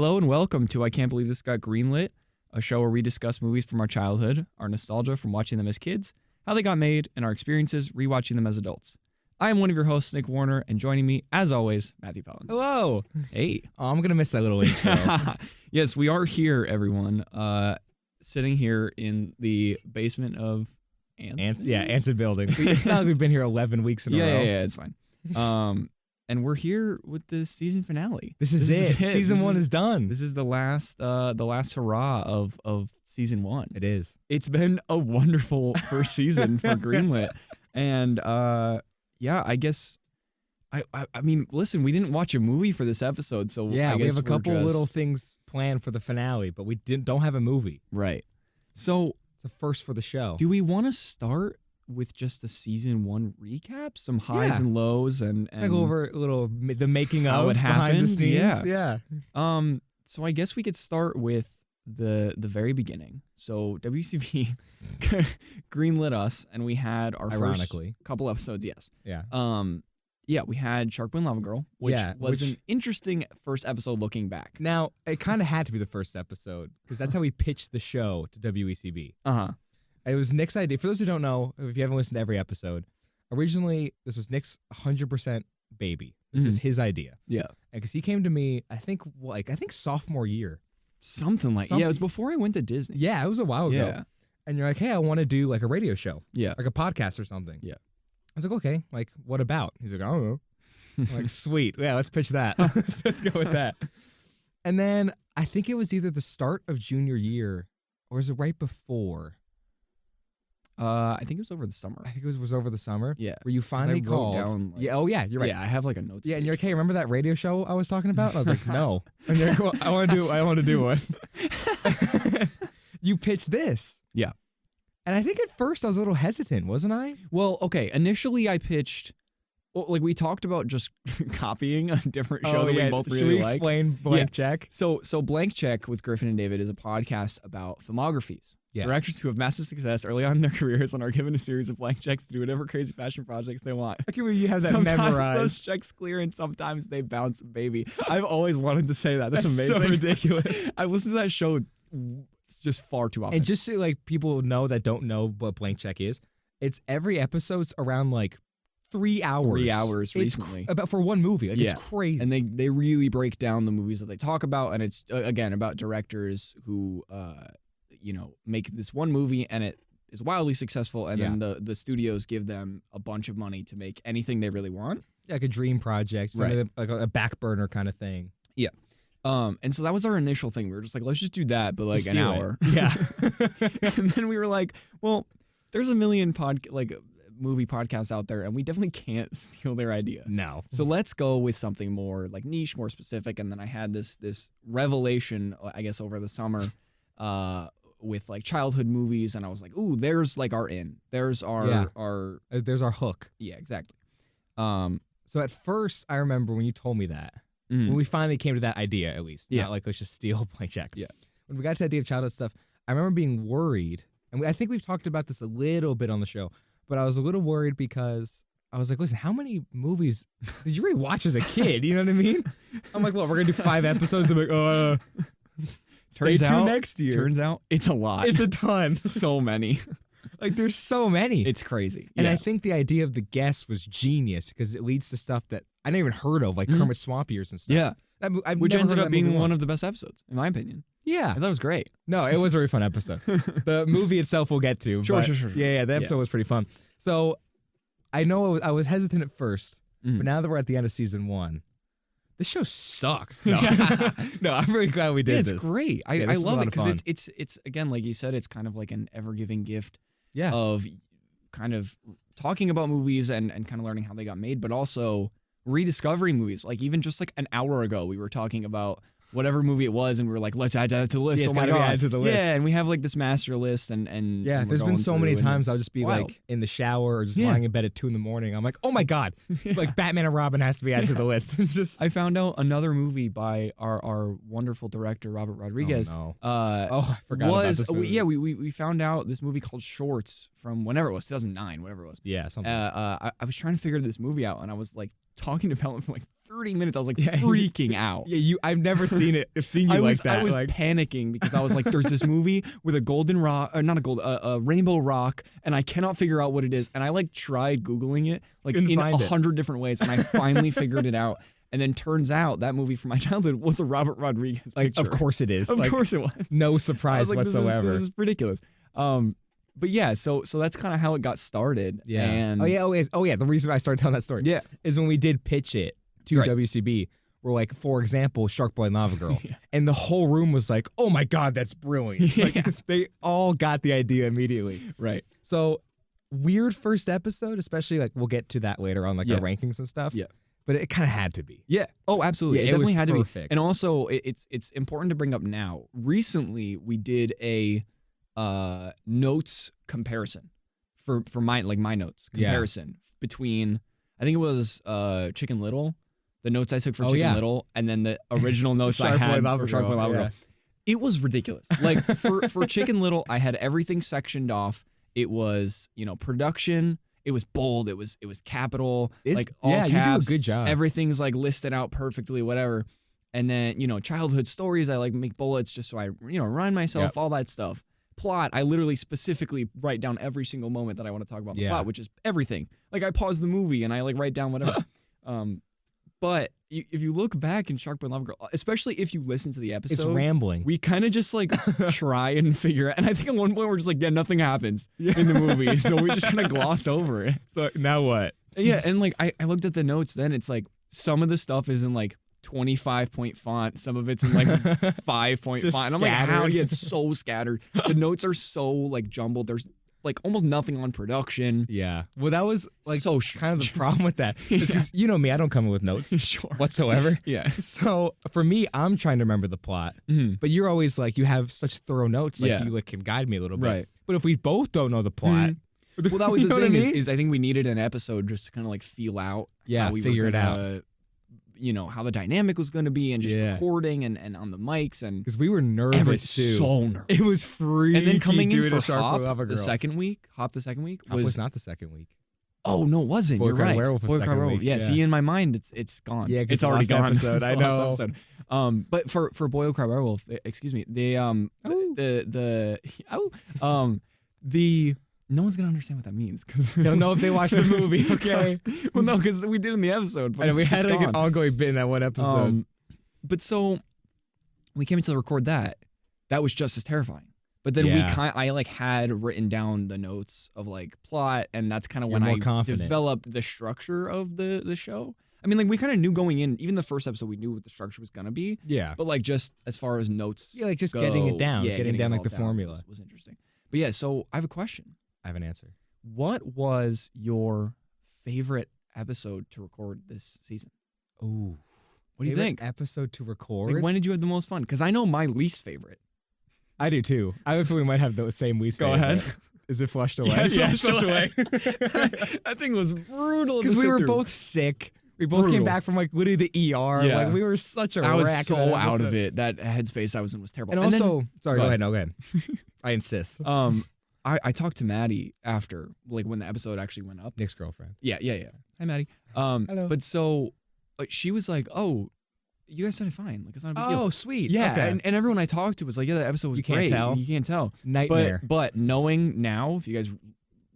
Hello and welcome to I Can't Believe This Got Greenlit, a show where we discuss movies from our childhood, our nostalgia from watching them as kids, how they got made, and our experiences rewatching them as adults. I am one of your hosts, Nick Warner, and joining me, as always, Matthew Pelton. Hello. Hey. Oh, I'm going to miss that little intro. Yes, we are here, everyone, sitting here in the basement of Ants. Anson Building. It's not like we've been here 11 weeks in a row. Yeah, it's fine. And we're here with the season finale. This is it. Season 1 is done. This is the last hurrah of season 1. It is. It's been a wonderful first season for Greenlit, and I guess I mean, listen, we didn't watch a movie for this episode, so yeah, I we guess have a couple little things planned for the finale, but we don't have a movie. Right. So it's a first for the show. Do we want to start with just the season 1 recap, some highs and lows, and go over a little the making of how it happened, behind the scenes? Yeah. So I guess we could start with the very beginning. So WCB greenlit us, and we had our first couple episodes. Yes. Yeah. We had Shark Boy and Lava Girl, which was an interesting first episode looking back. Now, it kind of had to be the first episode because that's how we pitched the show to WECB. It was Nick's idea. For those who don't know, if you haven't listened to every episode, originally this was Nick's 100% baby. This is his idea. Yeah. Because he came to me, I think sophomore year. Something. Yeah, it was before I went to Disney. Yeah, it was a while ago. Yeah. And you're like, hey, I want to do like a radio show. Yeah. Like a podcast or something. Yeah. I was like, okay, like what about? He's like, I don't know. I'm like, sweet. Yeah, let's pitch that. Let's go with that. And then I think it was either the start of junior year or was it right before? I think it was over the summer. I think it was over the summer. Yeah. Where you finally called. Down, yeah. Oh, yeah. You're right. Yeah, I have like a notes. Yeah, and you're like, hey, remember that radio show I was talking about? And I was like, no. And you're like, well, I want to do one. You pitched this. Yeah. And I think at first I was a little hesitant, wasn't I? Well, okay. Initially, I pitched. Well, like we talked about just copying a different show that we both really like. Should we explain Blank Check? So Blank Check with Griffin and David is a podcast about filmographies. Yeah. Directors who have massive success early on in their careers and are given a series of blank checks to do whatever crazy fashion projects they want. I can't believe you have that sometimes memorized. Those checks clear and sometimes they bounce, baby. I've always wanted to say that. That's amazing. So ridiculous. I listen to that show just far too often. And just so like people know that don't know what Blank Check is, it's every episode's around like 3 hours. 3 hours recently. About for one movie. Like, it's crazy. And they really break down the movies that they talk about. And it's, again, about directors who, make this one movie and it is wildly successful. And then the studios give them a bunch of money to make anything they really want. Like a dream project. Right. Like a back burner kind of thing. Yeah. And so that was our initial thing. We were just like, let's just do that, but like just an hour. Yeah. And then we were like, well, there's a million movie podcasts out there, and we definitely can't steal their idea. No. So let's go with something more like niche, more specific. And then I had this revelation, I guess, over the summer, with like childhood movies, and I was like, ooh, there's like our in. There's our there's our hook. Yeah, exactly. So at first, I remember when you told me that. When we finally came to that idea, at least. Not like, let's just steal Blank Check. Yeah. When we got to the idea of childhood stuff, I remember being worried, and I think we've talked about this a little bit on the show, but I was a little worried because I was like, listen, how many movies did you really watch as a kid? You know what I mean? I'm like, well, we're going to do 5 episodes. I'm like, stay tuned next year. Turns out it's a lot. It's a ton. So many. Like, there's so many. It's crazy. And I think the idea of the guest was genius because it leads to stuff that I never even heard of, like Kermit Swamp Ears and stuff. Yeah. Which ended up being one of the best episodes, in my opinion. Yeah. I thought it was great. No, it was a very fun episode. The movie itself we'll get to. Sure. Yeah, the episode was pretty fun. So I know I was hesitant at first, but now that we're at the end of season 1, this show sucks. No, no, I'm really glad we did this. It's great. I love it because it's again, like you said, it's kind of like an ever-giving gift of kind of talking about movies and kind of learning how they got made, but also rediscovering movies. Like even just like an hour ago, we were talking about whatever movie it was, and we were like, let's add that to the list. Yeah, it's gotta be added to the list. Yeah, and we have like this master list, and yeah, there's been so many times I'll just be like in the shower or just lying in bed at 2 a.m. I'm like, oh my god, like Batman and Robin has to be added to the list. It's just I found out another movie by our wonderful director Robert Rodriguez. Oh, no. I forgot about this movie. We found out this movie called Shorts from whenever it was, 2009, whatever it was. Yeah, something. I was trying to figure this movie out, and I was like talking to Pelton for like 30 minutes. I was like freaking out. Yeah, I've never seen it. I've seen you like that. I was like, panicking because I was like, there's this movie with a golden rock, or not a rainbow rock, and I cannot figure out what it is. And I like tried Googling it like in 100 different ways, and I finally figured it out. And then turns out that movie from my childhood was a Robert Rodriguez picture. Of course it is. Of course it was. No surprise whatsoever. This is ridiculous. But yeah, so that's kind of how it got started. Yeah. And oh yeah. The reason I started telling that story is when we did pitch it to WCB. We're like, for example, Shark Boy and Lava Girl. And the whole room was like, oh my God, that's brilliant. Like, they all got the idea immediately. Right. So weird first episode, especially like we'll get to that later on, like our rankings and stuff. Yeah. But it kind of had to be. Yeah. Oh, absolutely. Yeah, it definitely had perfect. to be. And also, it's important to bring up now. Recently, we did a notes comparison for my notes comparison between, I think it was Chicken Little, the notes I took for Chicken Little, and then the original notes I had for Shark Boy Lava Girl. It was ridiculous. Like for Chicken Little, I had everything sectioned off. It was, production. It was bold. It was capital. Like all caps. You do a good job. Everything's like listed out perfectly, whatever. And then, childhood stories, I like make bullets just so I, remind myself, all that stuff. Plot, I literally specifically write down every single moment that I want to talk about in the plot, which is everything. Like I pause the movie and I like write down whatever. But if you look back in Shark Boy and Lava Girl, especially if you listen to the episode, it's rambling. We kind of just like try and figure it. And I think at one point we're just like, nothing happens in the movie. So we just kind of gloss over it. So now what? Yeah. And like, I looked at the notes then. It's like some of the stuff is in like 25-point font. Some of it's in like 5-point font. And I'm like, how? Yeah, it's so scattered. The notes are so like jumbled. There's like almost nothing on production. Yeah. Well, that was like so kind of the problem with that. Because you know me, I don't come in with notes whatsoever. Yeah. So for me, I'm trying to remember the plot. But you're always like, you have such thorough notes. Like you like, can guide me a little bit. Right. But if we both don't know the plot. Well, that was the thing is I think we needed an episode just to kind of like feel out. Yeah, we figure it out. How the dynamic was going to be and just recording and on the mics. And because we were nervous too. So nervous. It was freaky. And then coming in for Hop the second week was not the second week. Oh no, it wasn't. Boy You're right. Werewolf was second week. Yeah, see, in my mind, it's gone. Yeah, it's already gone. Episode. I know. Episode. But for Boy Will Cry Werewolf, excuse me, no one's gonna understand what that means because they'll know if they watch the movie. Okay. Well, no, because we did in the episode, but and we had like an ongoing bit in that one episode. But so we came to record that. That was just as terrifying. But then I like had written down the notes of like plot, and that's kind of when I developed the structure of the show. I mean, like we kind of knew going in, even the first episode, we knew what the structure was gonna be. Yeah. But like just as far as notes, like just getting it down, getting down like the formula was interesting. But yeah, so I have a question. I have an answer. What was your favorite episode to record this season? Oh, what do you think? Episode to record? Like, when did you have the most fun? Because I know my least favorite. I do too. I would feel we might have the same least favorite. Go ahead. Is it Flushed Away? Yes, Flushed Away. That thing was brutal. Because we were both sick. We both came back from like literally the ER. Yeah. Like we were such a wreck. I was so out of it. That headspace I was in was terrible. And also, sorry, go ahead. No, go ahead. I insist. I talked to Maddie after, like when the episode actually went up. Nick's girlfriend. Yeah. Hi, Maddie. Hello. But so she was like, "Oh, you guys sounded fine. Like it's not a big deal." Oh, sweet. Yeah. Okay. And everyone I talked to was like, "Yeah, that episode was great." You can't tell. Nightmare. But knowing now, if you guys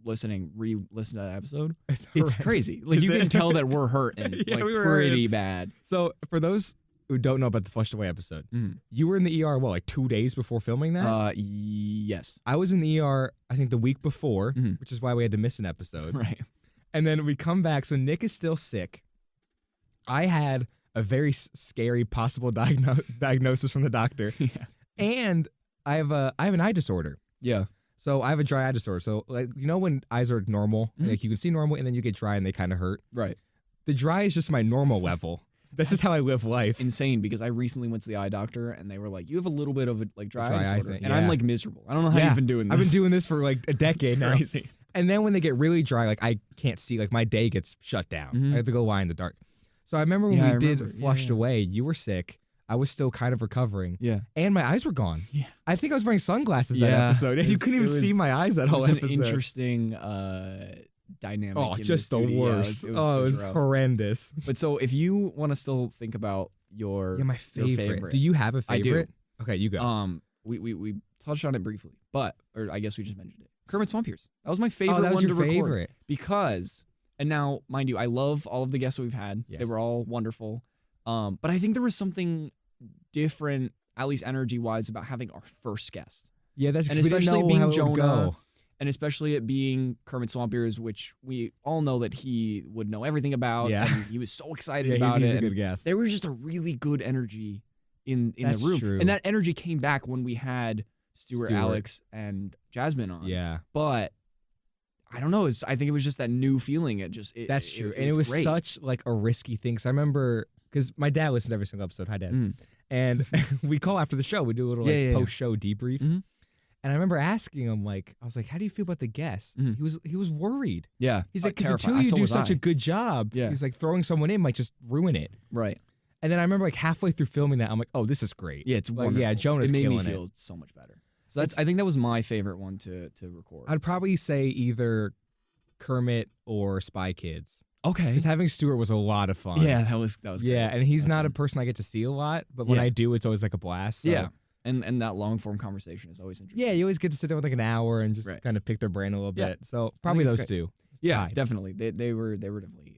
listen to that episode, it's crazy. Like you can tell that we're hurting. Yeah, like we were pretty bad. So for those who don't know about the Flushed Away episode, you were in the ER, like 2 days before filming that? Yes. I was in the ER, I think the week before, which is why we had to miss an episode. Right. And then we come back, so Nick is still sick. I had a very scary possible diagnosis from the doctor. Yeah. And I have an eye disorder. Yeah. So I have a dry eye disorder. So like when eyes are normal, like you can see normal and then you get dry and they kind of hurt. Right. The dry is just my normal level. That's just how I live life. Insane, because I recently went to the eye doctor and they were like, "You have a little bit of a like dry eye disorder," thing, and I'm like miserable. I don't know how you've been doing this. I've been doing this for like a decade now. Crazy. And then when they get really dry, like I can't see, like my day gets shut down. I have to go lie in the dark. So I remember when we did Flushed Away, you were sick. I was still kind of recovering. Yeah. And my eyes were gone. Yeah. I think I was wearing sunglasses that episode. And you couldn't even see my eyes that whole episode. It was an interesting dynamic. Oh, in just the studio. worst. It was rough. horrendous. But so if you want to still think about my favorite. your favorite. Do you have a favorite? I do. Okay, you go. We touched on it briefly, or I guess we just mentioned it. Kermit Swamp Ears. That was my favorite that was one your to record favorite. because, and now mind you, I love all of the guests that we've had. Yes. They were all wonderful. But I think there was something different, at least energy-wise, about having our first guest. Yeah, that's And we didn't especially know being how it would Jonah, go. and especially it being Kermit Swamp Ears, which we all know that he would know everything about. Yeah. And he was so excited Yeah, about he's it. a good guest. There was just a really good energy in That's the room. true. And that energy came back when we had Stuart, Alex, and Jasmine on. Yeah. But I don't know. I think it was just that new feeling. That's true. And it was great. such like a risky thing. So I remember, because my dad listened to every single episode. Hi, Dad. And we call after the show. We do a little post-show debrief. Mm-hmm. And I remember asking him, I was like, how do you feel about the guests? Mm-hmm. He was worried. Yeah. He's like, because the two of you do such a good job. Yeah. He's like, throwing someone in might just ruin it. Right. And then I remember like halfway through filming that, I'm like, oh, this is great. Yeah, it's wonderful. Yeah, Jonah's it made killing me feel it. so much better. So I think that was my favorite one to record. I'd probably say either Kermit or Spy Kids. Okay. Because having Stuart was a lot of fun. Yeah, that was great. Yeah, and he's not fun. a person I get to see a lot, but when I do, it's always like a blast. So. Yeah. And that long form conversation is always interesting. Yeah, you always get to sit down with like an hour and just kind of pick their brain a little bit. So probably those two. Yeah, definitely. They were definitely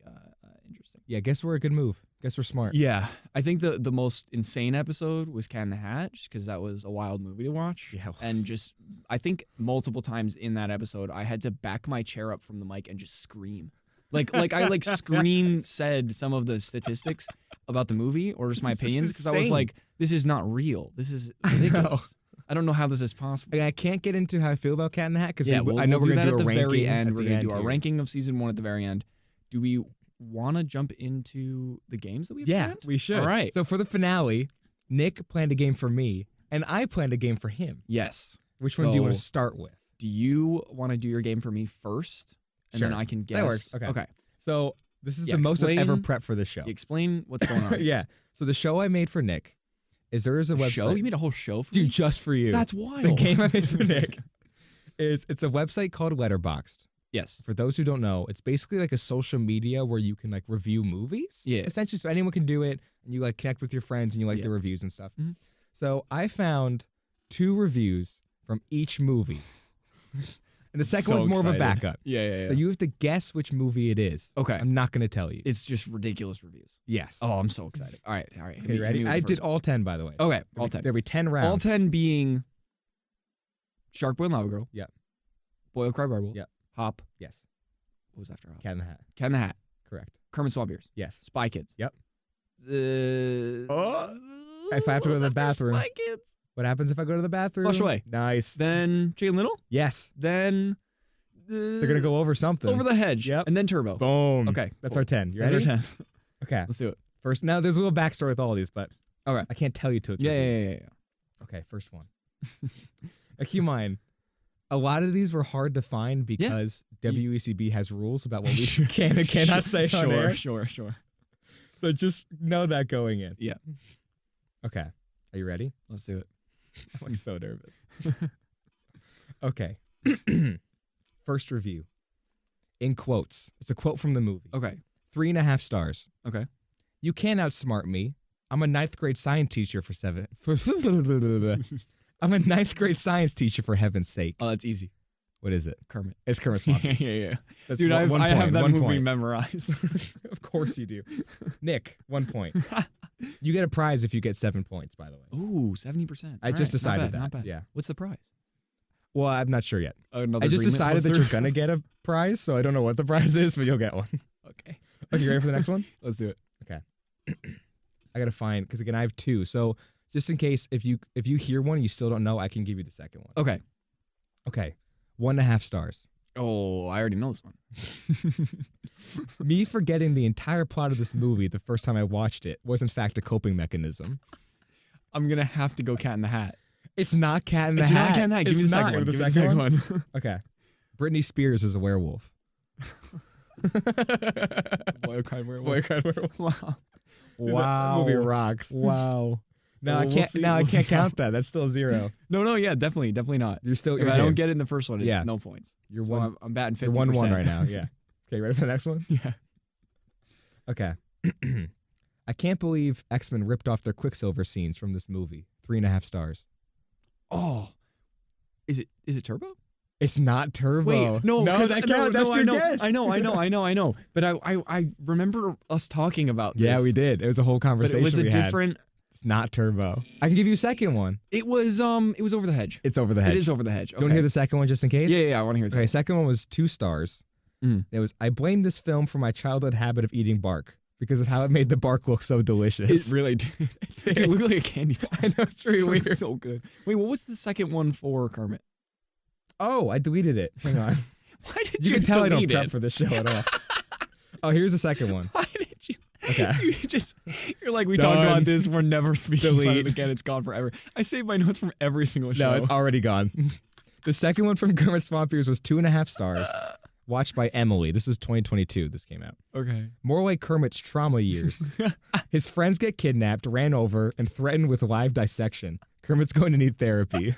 interesting. Yeah, guess we're a good move. Guess we're smart. Yeah, I think the most insane episode was Cat in the Hat, because that was a wild movie to watch. Yeah, and just I think multiple times in that episode I had to back my chair up from the mic and just scream. Like I scream said some of the statistics about the movie or just my opinions, because I was like, this is not real. This is ridiculous. I don't know how this is possible. I can't get into how I feel about Cat in the Hat because I know we're going to do a ranking at the very end. We're going to do our here. ranking of season 1 at the very end. Do we want to jump into the games that we have planned? We should. All right. So for the finale, Nick planned a game for me, and I planned a game for him. Yes. Which one do you want to start with? Do you want to do your game for me first? And then I can guess. That works. Okay. So this is the most I've ever prepped for this show. Explain what's going on. Yeah. So the show I made for Nick is there is a website. Show? You made a whole show for me? Dude, just for you. That's wild. The game I made for Nick it's a website called Letterboxd. Yes. For those who don't know, it's basically like a social media where you can like review movies. Yeah. Essentially, so anyone can do it, and you like connect with your friends and you like the reviews and stuff. Mm-hmm. So I found 2 reviews from each movie. And the second one's more of a backup. Yeah. So you have to guess which movie it is. Okay. I'm not going to tell you. It's just ridiculous reviews. Yes. Oh, I'm so excited. All right. Okay, you ready? I did all 10, by the way. Okay, all 10. There'll be 10 rounds. All 10 being Shark Boy and Lava Girl. Yep. Boil Cry Barbel. Yep. Hop. Yes. What was after Hop? Cat in the Hat. Cat in the Hat. Correct. Kermit Swamp Ears. Yes. Spy Kids. Yep. If I have to go to the bathroom. Spy Kids. What happens if I go to the bathroom? Flush Away. Nice. Then Chicken Little. Yes. Then they're going to go over something. Over the Hedge. Yep. And then Turbo. Boom. Okay. That's our 10. You ready? That's our 10. Okay. Let's do it. First, now there's a little backstory with all of these, but okay. I can't tell you till it's Yeah. Okay, first one. Now, keep in mind, a lot of these were hard to find because WECB has rules about what we can and cannot say on air. Sure. So just know that going in. Yeah. Okay. Are you ready? Let's do it. I'm like so nervous. Okay. First review. In quotes. It's a quote from the movie. Okay. 3.5 stars. Okay. You can't outsmart me. I'm a 9th grade science teacher for 7. I'm a 9th grade science teacher for heaven's sake. Oh, that's easy. What is it? Kermit. It's Kermit Swamp. Yeah. That's Dude, I have that movie memorized. Of course you do. Nick, 1 point. You get a prize if you get 7 points, by the way. Ooh, 70%. I just decided that. Not bad. Yeah. What's the prize? Well, I'm not sure yet. Another I just Greenlit decided that poster? you're going to get a prize, so I don't know what the prize is, but you'll get one. Okay. Okay, you ready for the next one? Let's do it. Okay. I got to find, because again, I have 2. So just in case, if you hear one and you still don't know, I can give you the second one. Okay. Okay. 1.5 stars. Oh, I already know this one. Me forgetting the entire plot of this movie the first time I watched it was in fact a coping mechanism. I'm going to have to go Cat in the Hat. It's not Cat in the Hat. It's not Cat in the Hat. Give me the second one. Give me the second one. Okay. Britney Spears is a werewolf. Boy Cried Werewolf. Boy Cried Werewolf. Wow. Dude, that movie rocks. Wow. No, I can't. I can't count that. That's still 0. No, yeah, definitely not. You're still. If I don't get it in the first one, it's no points. You're so one. I'm batting 50%. You're 1-1 right now. Yeah. Okay, ready for the next one? Yeah. Okay. I can't believe X-Men ripped off their Quicksilver scenes from this movie. 3.5 stars. Oh, is it Turbo? It's not Turbo. Wait, no, that count. That's your guess. I know. But I remember us talking about this. Yeah, we did. It was a whole conversation. But it was a different. It's not Turbo. I can give you a second one. It was Over the Hedge. It's Over the Hedge. It is Over the Hedge. Do you want to hear the second one just in case? Yeah, I want to hear it. Okay, second one was 2 stars. It was, I blame this film for my childhood habit of eating bark because of how it made the bark look so delicious. It really did. It looked like a candy bar. I know, it's really weird. So good. Wait, what was the second one for Kermit? Oh, I deleted it. Hang on. Why did you can tell I don't delete prep it? for this show at all. Oh, here's the second one. Why did you? Okay. You're like, we Done. talked about this. We're never speaking about Delete. it again. It's gone forever. I save my notes from every single show. No, it's already gone. The second one from Kermit Swamp Ears was 2.5 stars. Watched by Emily. This was 2022. This came out. Okay. More like Kermit's trauma years. His friends get kidnapped, ran over, and threatened with live dissection. Kermit's going to need therapy.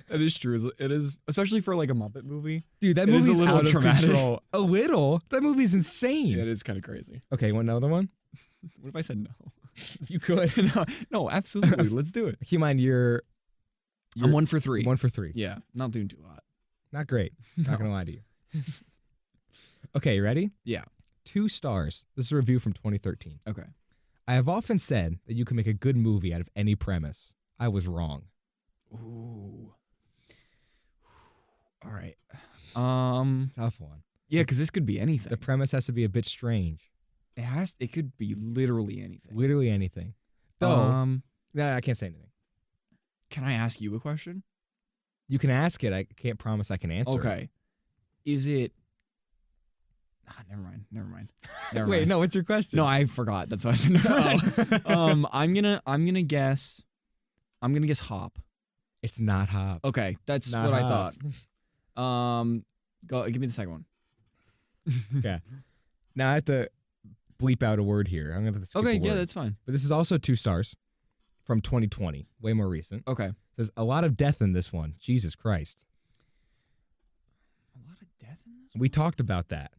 That is true. It is, especially for like a Muppet movie. Dude, that It is movie's a little out of traumatic. control. A little? That movie's insane. Yeah, it is kind of crazy. Okay, you want another one? What if I said no? You could. No, absolutely. Let's do it. Keep in mind, you're I'm 1 for 3. 1 for 3. Yeah, not doing too hot. Not great. Not going to lie to you. Okay, you ready? Yeah. 2 stars. This is a review from 2013. Okay. I have often said that you can make a good movie out of any premise. I was wrong. Ooh. All right. It's a tough one. Yeah, because this could be anything. The premise has to be a bit strange. It could be literally anything. Literally anything. Though, no, I can't say anything. Can I ask you a question? You can ask it. I can't promise I can answer. Okay. Is it? Never mind. Wait, no. What's your question? No, I forgot. That's why I said never mind. I'm gonna guess Hop. It's not Hop. Okay, that's Not what Hop. I thought. Go. Give me the second one. Okay. Now I have to bleep out a word here. I'm gonna have to skip Okay, a word. yeah, that's fine. But this is also 2 stars from 2020. Way more recent. Okay. There's a lot of death in this one. Jesus Christ. A lot of death in this. We talked about that.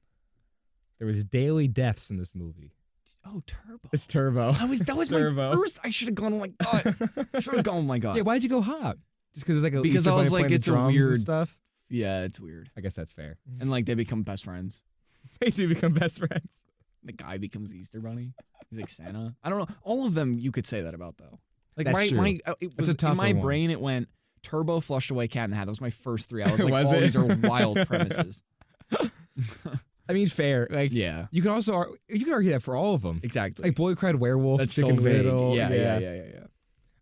There was daily deaths in this movie. Oh, Turbo. It's Turbo. That was Turbo. my first. I should have gone like God. Should have gone. My God. Yeah, why'd you go Hop? Just because it's like a Because Easter I was Bunny like, playing it's the a drums and weird- stuff. Yeah, it's weird. I guess that's fair. And like they become best friends. They do become best friends. The guy becomes Easter Bunny. He's like Santa. I don't know. All of them you could say that about though. Like That's true. it That's was, a tougher in my one. brain it went Turbo, Flushed Away, Cat in the Hat. That was my first 3. I was like, Was all it? these are wild premises. I mean, fair. Like, Yeah, you could also you could argue that for all of them. exactly. Like Boy Cried Werewolf, That's Chicken so vague. Little. Yeah.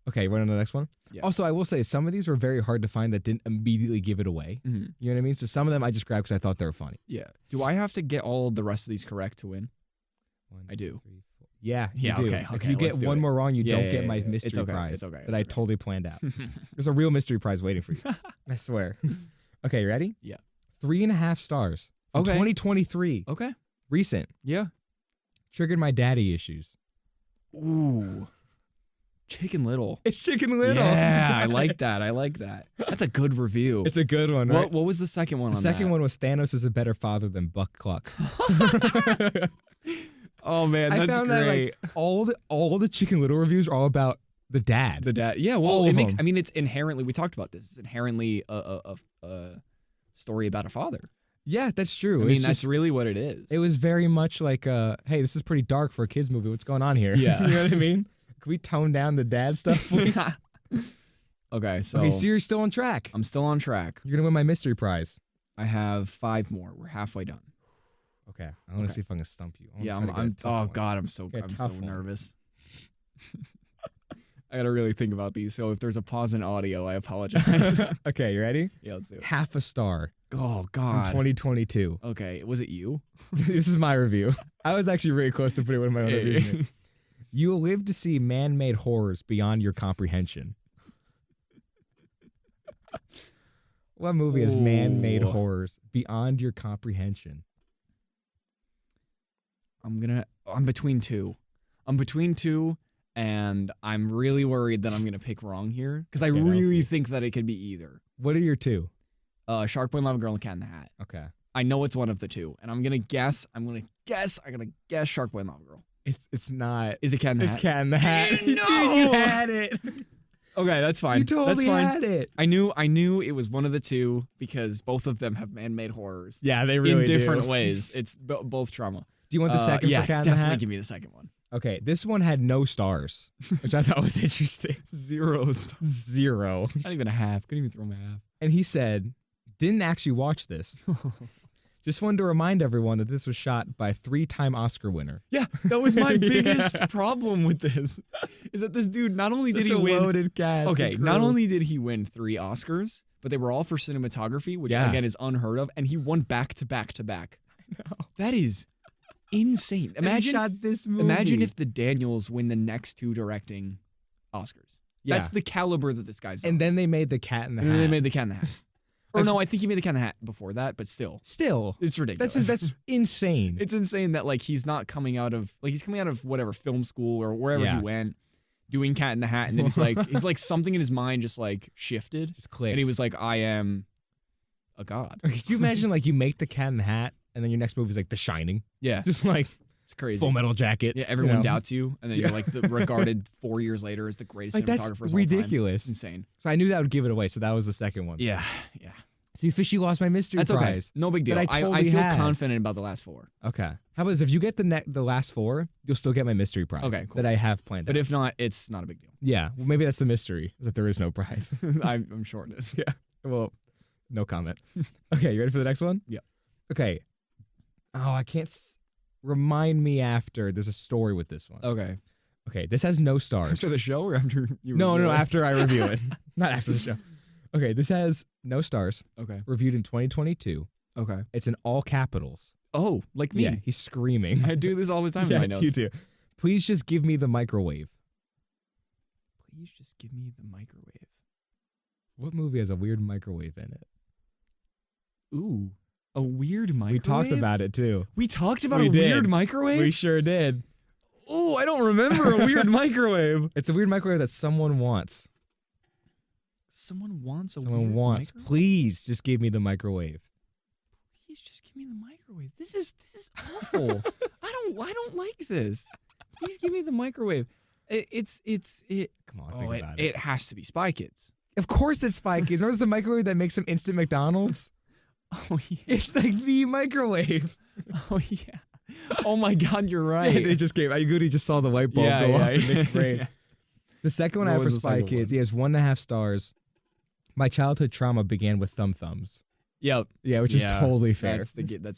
Okay, we're on to the next one. Yeah. Also, I will say some of these were very hard to find that didn't immediately give it away. Mm-hmm. You know what I mean? So some of them I just grabbed because I thought they were funny. Yeah. Do I have to get all the rest of these correct to win? 1, I do. 3, 4. Yeah, Yeah, you do. okay, If you let's get do one it. more wrong, you Yeah, don't yeah, get yeah, my yeah. mystery It's okay, prize it's okay, that I it's okay. totally planned out. There's a real mystery prize waiting for you. I swear. Okay, you ready? Yeah. 3.5 stars. From Okay. 2023. Okay. Recent. Yeah. Triggered my daddy issues. Ooh. Chicken Little. It's Chicken Little. Yeah, I like that. That's a good review. It's a good one, right? What was the second one The on second that? one was Thanos is a better father than Buck Cluck. Oh man, that's I found great. that like all the Chicken Little reviews are all about the dad. The dad. Yeah, well, All it of makes. them. I mean, it's inherently. We talked about this. It's inherently a story about a father. Yeah, that's true. I mean, It's that's just- really what it is. It was very much like, hey, this is pretty dark for a kids movie. What's going on here? Yeah. You know what I mean? Can we tone down the dad stuff, please? Okay, so Okay, so you're still on track. I'm still on track. You're gonna win my mystery prize. I have 5 more. We're halfway done. Okay, I want to Okay. see if I can stump you. I wanna Yeah, try to get a I'm. tough Oh one. God, I'm so Get a I'm so tough one. nervous. I gotta really think about these. So if there's a pause in audio, I apologize. Okay, you ready? Yeah, let's do it. 1/2 star Oh from God. 2022. Okay, was it you? This is my review. I was actually really close to putting one of my own Hey. reviews in it. You will live to see man-made horrors beyond your comprehension. What movie has man-made Ooh. horrors beyond your comprehension? I'm between two. And I'm really worried that I'm gonna pick wrong here because I Okay, really think that it could be either. What are your 2? Shark Boy and Lava Girl and Cat in the Hat. Okay. I know it's one of the two, and I'm gonna guess Shark Boy and Lava Girl. It's not. Is it Cat in the Hat? It's Cat in the Hat. No! Dude, you had it. Okay, that's fine. You totally that's fine. had it. I knew it was one of the two because both of them have man-made horrors. Yeah, they really in different ways. It's both trauma. Do you want the second for Cat in the Hat? Yeah, definitely give me the second one. Okay, this one had no stars, which I thought was interesting. 0 stars. 0. Not even a half. Couldn't even throw him a half. And he said, didn't actually watch this. Just wanted to remind everyone that this was shot by a 3-time Oscar winner. Yeah, that was my biggest problem with this. Is that this dude, not only did he win... loaded cast. Okay, not only did he win 3 Oscars, but they were all for cinematography, which again is unheard of, and he won back to back to back. I know. That is insane. Imagine, shot this movie. Imagine if the Daniels win the next 2 directing Oscars. Yeah. That's the caliber that this guy's on. And then they made the Cat in the Hat. And then they made the Cat in the Hat. Or no, I think he made the Cat in the Hat before that, but still. It's ridiculous. That's insane. It's insane that like he's not coming out of he's coming out of whatever film school or wherever he went, doing Cat in the Hat, and then he's like something in his mind just like shifted. Just clicked. And he was like, I am a god. Could you imagine like you make the Cat in the Hat and then your next movie is like The Shining? Yeah. Just like it's crazy. Full Metal Jacket. Yeah, everyone doubts you, and then you're like regarded 4 years later as the greatest cinematographer of all time. Ridiculous. It's insane. So I knew that would give it away, so that was the second one. Yeah. So you officially lost my mystery prize. Okay. No big deal. I feel confident about the last 4. Okay. How about this? If you get the last 4, you'll still get my mystery prize. Okay, cool. That I have planned. But if not, it's not a big deal. Yeah. Well, maybe that's the mystery, is that there is no prize. I'm sure it is. Yeah. Well, no comment. Okay, you ready for the next one? Yeah. Okay. Oh, I can't. Remind me after. There's a story with this one. Okay. Okay, this has no stars. After the show or after you No, review it? after I review it. Not after the show. Okay, this has no stars. Okay. Reviewed in 2022. Okay. It's in all capitals. Oh, like me. Yeah, he's screaming. I do this all the time in my notes. You do. Please just give me the microwave. Please just give me the microwave. What movie has a weird microwave in it? Ooh, a weird microwave? We talked about it, too. We talked about weird microwave? We sure did. Oh, I don't remember a weird microwave. It's a weird microwave that someone wants. Someone wants a weird microwave? Please just give me the microwave. Please just give me the microwave. This is awful. I don't like this. Please give me the microwave. It's Come on, think about it. It has to be Spy Kids. Of course it's Spy Kids. Notice the microwave that makes them instant McDonald's? Oh yeah. It's like the microwave. Oh yeah. Oh my God, you're right. It just came. I literally just saw the light bulb go off in Nick's brain. Yeah. The second one I have for Spy Kids, he has 1.5 stars. My childhood trauma began with thumbs. Yep. Yeah, which is totally fair. That's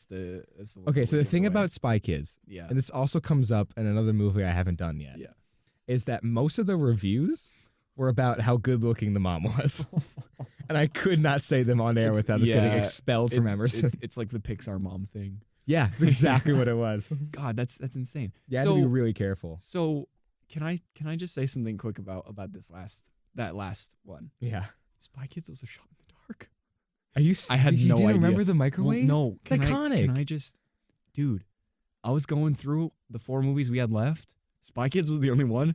the okay, so the thing about Spy Kids, and this also comes up in another movie I haven't done yet, is that most of the reviews were about how good looking the mom was. And I could not say them on air without us getting expelled from Emerson. It's like the Pixar mom thing. Yeah, it's exactly what it was. God, that's insane. You have to be really careful. So can I just say something quick about that last one? Yeah. Spy Kids was a shot in the dark. Are you? I had you no didn't idea. Remember the microwave? Well, no, it's iconic. Can I just, dude? I was going through the 4 movies we had left. Spy Kids was the only one.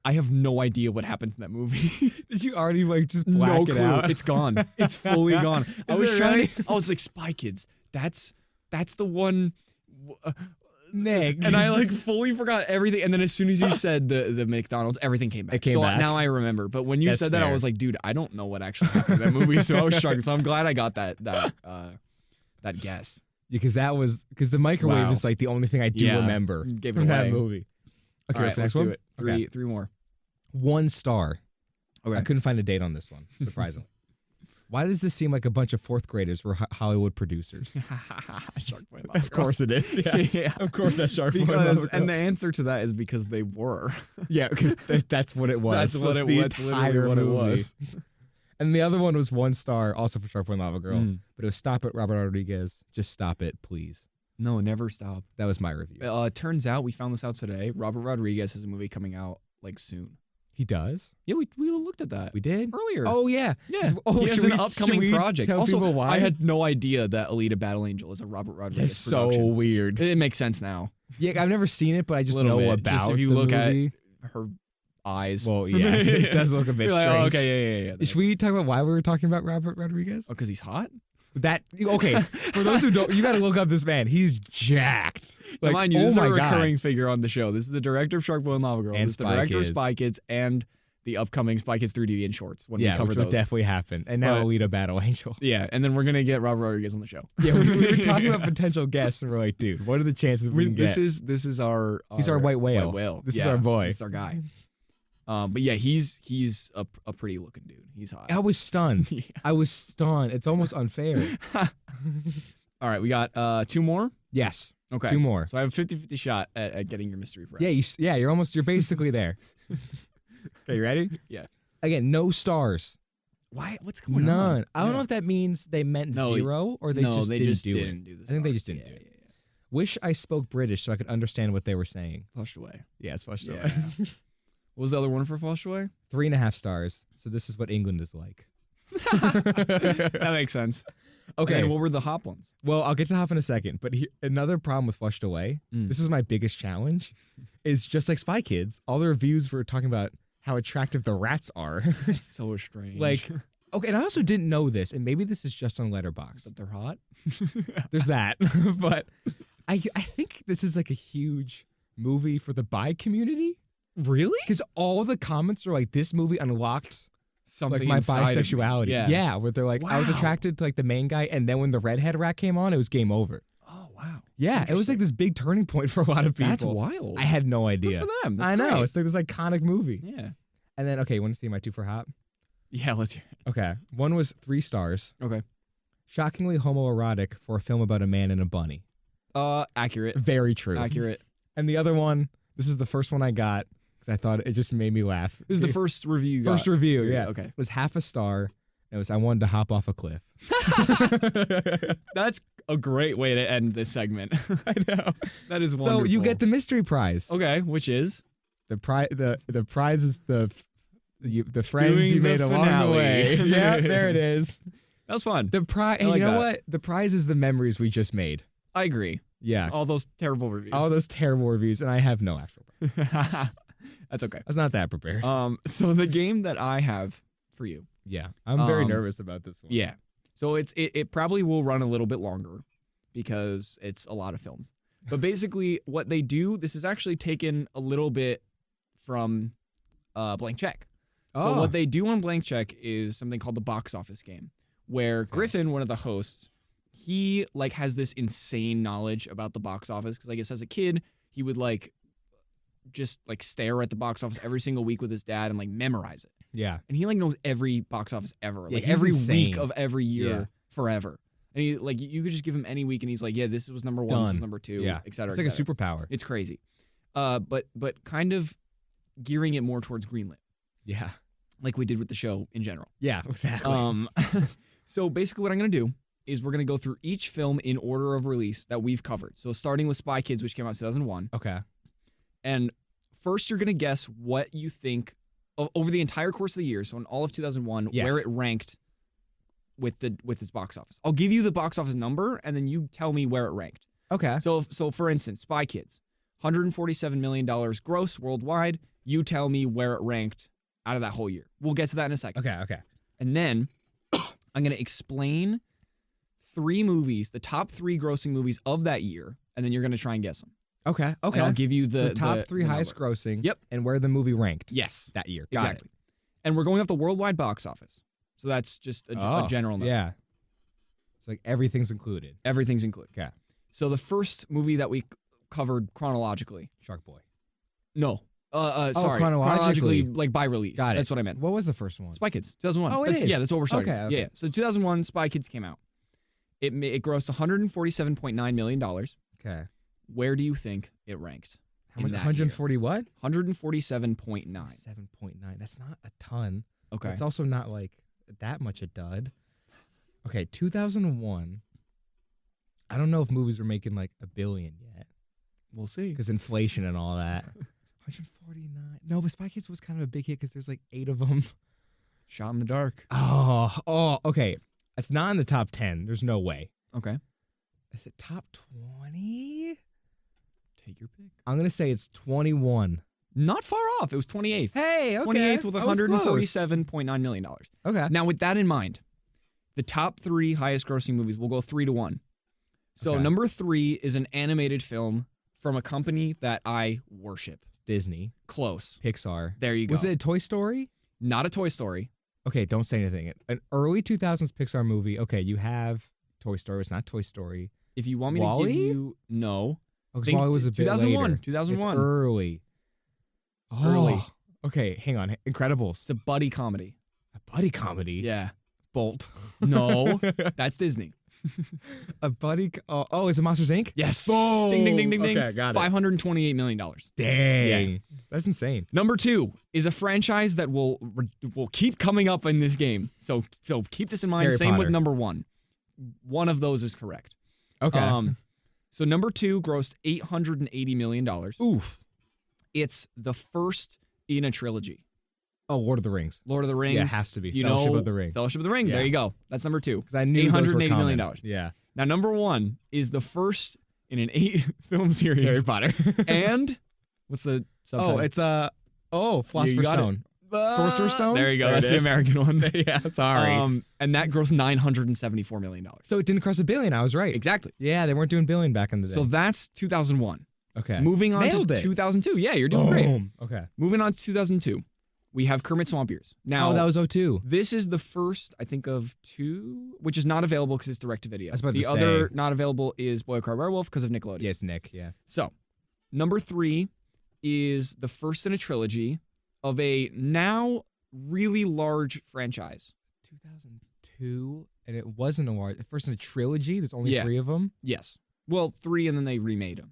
I have no idea what happens in that movie. Did you already just black it out? It's gone. It's fully gone. I was like, Spy Kids. That's the one. Nick. And I fully forgot everything. And then as soon as you said the McDonald's, everything came back. It came back. Now I remember. But when you said that, I was like, dude, I don't know what actually happened in that movie. So I was shocked. So I'm glad I got that guess. Because the microwave is like the only thing I do remember from that movie. Okay, right, let's do it. Three more. 1 star. Okay. I couldn't find a date on this one, surprisingly. Why does this seem like a bunch of 4th graders were Hollywood producers? Shark Boy Lava Girl. Of course it is. Yeah. Of course that's Shark Boy Lava Girl. And the answer to that is because they were. Yeah, because that's what it was. That's literally what it was. And the other one was 1 star, also for Shark Boy Lava Girl. But it was Stop It, Robert Rodriguez. Just stop it, please. No, never stop. That was my review. Turns out, we found this out today. Robert Rodriguez has a movie coming out soon. He does? Yeah, we looked at that. We did? Earlier. Oh, yeah. Yeah. Oh, he has an upcoming project. Tell people why? I had no idea that Alita Battle Angel is a Robert Rodriguez production. So weird. It makes sense now. Yeah, I've never seen it, but I just know about just if you look movie. At her eyes. Well, yeah, it does look a bit strange. Okay, yeah. Should we talk about why we were talking about Robert Rodriguez? Oh, because he's hot? Okay, for those who don't, you got to look up this man. He's jacked. Like, mind you, this is a recurring figure on the show. This is the director of Shark Boy and Lava Girl. This is the director of Spy Kids and the upcoming Spy Kids 3D in shorts when we cover which those. will definitely happen. And now Alita Battle Angel. Yeah, and then we're going to get Robert Rodriguez on the show. Yeah, we were talking about potential guests, and we're like, dude, what are the chances we can get? This is our He's our white whale. This is our boy. This is our guy. But yeah, he's a pretty looking dude. He's hot. I was stunned. Yeah. I was stunned. It's almost unfair. All right, we got 2 more? Yes. Okay. 2 more. So I have a 50-50 shot at getting your mystery prize. Yeah, you're basically there. Okay, you ready? Yeah. Again, no stars. Why? What's going on? None. I don't know if that means they meant 0 or they just didn't do it. I think they just didn't do it. Yeah. Wish I spoke British so I could understand what they were saying. Flushed away. Yeah, it's flushed away. What was the other one for flushed away? 3.5 stars. So this is what England is like. That makes sense. Okay. And what were the hop ones? Well, I'll get to hop in a second. But another problem with Flushed Away, this was my biggest challenge, is just like Spy Kids, all the reviews were talking about how attractive the rats are. It's so strange. Like, okay, and I also didn't know this, and maybe this is just on Letterboxd. That they're hot? There's that. But I think this is like a huge movie for the bi community. Really? Because all the comments are like, this movie unlocked something like my bisexuality. Yeah, where they're like, I was attracted to like the main guy, and then when the redhead rat came on, it was game over. Oh wow. Yeah, it was like this big turning point for a lot of people. That's wild. I had no idea. Good for them. That's I know. Great. It's like this iconic movie. Yeah. And then, okay, you want to see my 2 for hop? Yeah, let's hear it. Okay. One was 3 stars. Okay. Shockingly homoerotic for a film about a man and a bunny. Accurate. Very true. Accurate. And the other one, this is the first one I got because I thought it just made me laugh. This is the first review you got. First review, yeah. Okay. It was 1/2 star. It was I wanted to hop off a cliff. That's a great way to end this segment. I know. That is wonderful. So you get the mystery prize. Okay, which is? The prize is the friends you made along the way. Yeah, there it is. That was fun. The prize, and you know what? The prize is the memories we just made. I agree. Yeah. All those terrible reviews. All those terrible reviews, and I have no actual prize. That's okay. I was not that prepared. So the game that I have for you. Yeah, I'm very nervous about this one. Yeah. So it probably will run a little bit longer because it's a lot of films. But basically, what they do, this is actually taken a little bit from Blank Check. So what they do on Blank Check is something called the box office game, where Griffin, one of the hosts, he like has this insane knowledge about the box office because I guess as a kid he would like just like stare at the box office every single week with his dad and like memorize it. Yeah, and he like knows every box office ever, yeah, like every insane. week of every year forever. And he like you could just give him any week and he's like, yeah, this was number 1, this was number 2, et cetera. It's like a superpower. It's crazy. But kind of gearing it more towards Greenlit. Yeah. Like we did with the show in general. Yeah, exactly. So basically what I'm going to do is we're going to go through each film in order of release that we've covered. So starting with Spy Kids, which came out in 2001. Okay. And first you're going to guess what you think over the entire course of the year, so in all of 2001, where it ranked with its box office. I'll give you the box office number, and then you tell me where it ranked. Okay. So for instance, Spy Kids, $147 million gross worldwide. You tell me where it ranked out of that whole year. We'll get to that in a second. Okay. And then I'm going to explain 3 movies, the top 3 grossing movies of that year, and then you're going to try and guess them. Okay. And I'll give you the top 3 highest grossing. Yep. And where the movie ranked. Yes. That year. Exactly. And we're going off the worldwide box office. So that's just a general number. Yeah. It's like everything's included. Everything's included. Okay. So the first movie that we covered chronologically. Shark Boy. No. Sorry. Chronologically, like by release. Got it. That's what I meant. What was the first one? Spy Kids, 2001. Oh, it is? Yeah, that's what we're starting. Okay. Yeah. So 2001, Spy Kids came out. It grossed $147.9 million. Okay. Where do you think it ranked? How much? 140 year? what? 147.9. 7.9. That's not a ton. Okay. It's also not like that much a dud. Okay, 2001. I don't know if movies were making like $1 billion yet. We'll see. Because inflation and all that. 149. No, but Spy Kids was kind of a big hit because there's like 8 of them. Shot in the dark. Oh, okay. It's not in the top 10. There's no way. Okay. Is it top 20? Take your pick. I'm going to say it's 21. Not far off. It was 28th. Hey, okay. 28th with $147.9 million. Okay. Now, with that in mind, The top 3 highest grossing movies. We'll go 3-1. So Okay. number 3 is an animated film from a company that I worship. Disney. Close. Pixar. There you go. Was it a Toy Story? Not a Toy Story. Okay, don't say anything. An early 2000s Pixar movie. Okay, you have Toy Story. It's not Toy Story. If you want me Wall-E? to give you... No. Oh, because Wall-E was a bit 2001. later. 2001. It's early. Early. Oh, okay, hang on. Incredibles. It's a buddy comedy. A buddy comedy? Yeah. Bolt. No. That's Disney. A buddy... Oh, is it Monsters, Inc.? Yes. Boom. Ding, ding, ding, ding, ding. Okay, got it. $528 million. Dang. Yeah. That's insane. Number 2 is a franchise that will keep coming up in this game. So keep this in mind. Harry Same Potter. with number 1. One of those is correct. Okay. So number 2 grossed $880 million. Oof. It's the first in a trilogy. Oh, Lord of the Rings. Lord of the Rings. Yeah, it has to be. You Fellowship know, of the Ring. Fellowship of the Ring. Yeah. There you go. That's number 2. Because I knew those were $880 coming. million. Yeah. Now, number 1 is the first in an 8-film series. Harry Potter. And what's the subtitle? Oh, it's Philosopher's You got it. Stone. Sorcerer's Stone? There you go. There That's it the is. American one. Yeah, sorry. And that grossed $974 million. So it didn't cross $1 billion. I was right. Exactly. Yeah, they weren't doing billion back in the day. So that's 2001. okay. Moving on Nailed to it. 2002. Yeah, you're doing great. Boom. Okay. Moving on to 2002. We have Kermit Swamp Ears. Now, that was 02. this is the first, I think, of 2, which is not available because it's direct-to-video. I was about The to other say. not available is Boy Cry Werewolf because of Nickelodeon. Yes, Nick. Yeah. So, number 3 is the first in a trilogy of a now really large franchise. 2002, and it wasn't a large. First in a trilogy. There's only 3 of them. Yes. Well, 3 and then they remade them.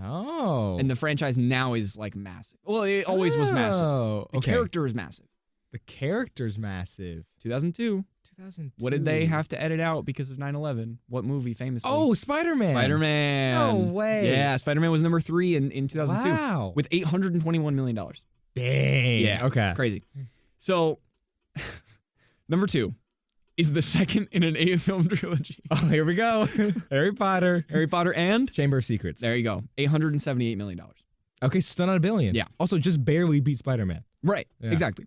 Oh. And the franchise now is like massive. Well, it always was massive. Oh, The character is massive. The character's massive. 2002. 2002. What did they have to edit out because of 9/11? What movie famously? Oh, Spider-Man. Spider-Man. No way. Yeah, Spider-Man was number 3 in 2002 Wow. with $821 million. Dang. Yeah. Okay. Crazy. So, number 2 is the second in an 8-film trilogy. Oh, here we go. Harry Potter. Harry Potter and Chamber of Secrets. there you go. $878 million. Okay, still not $1 billion. Yeah. Also, just barely beat Spider-Man. Right. Yeah. Exactly.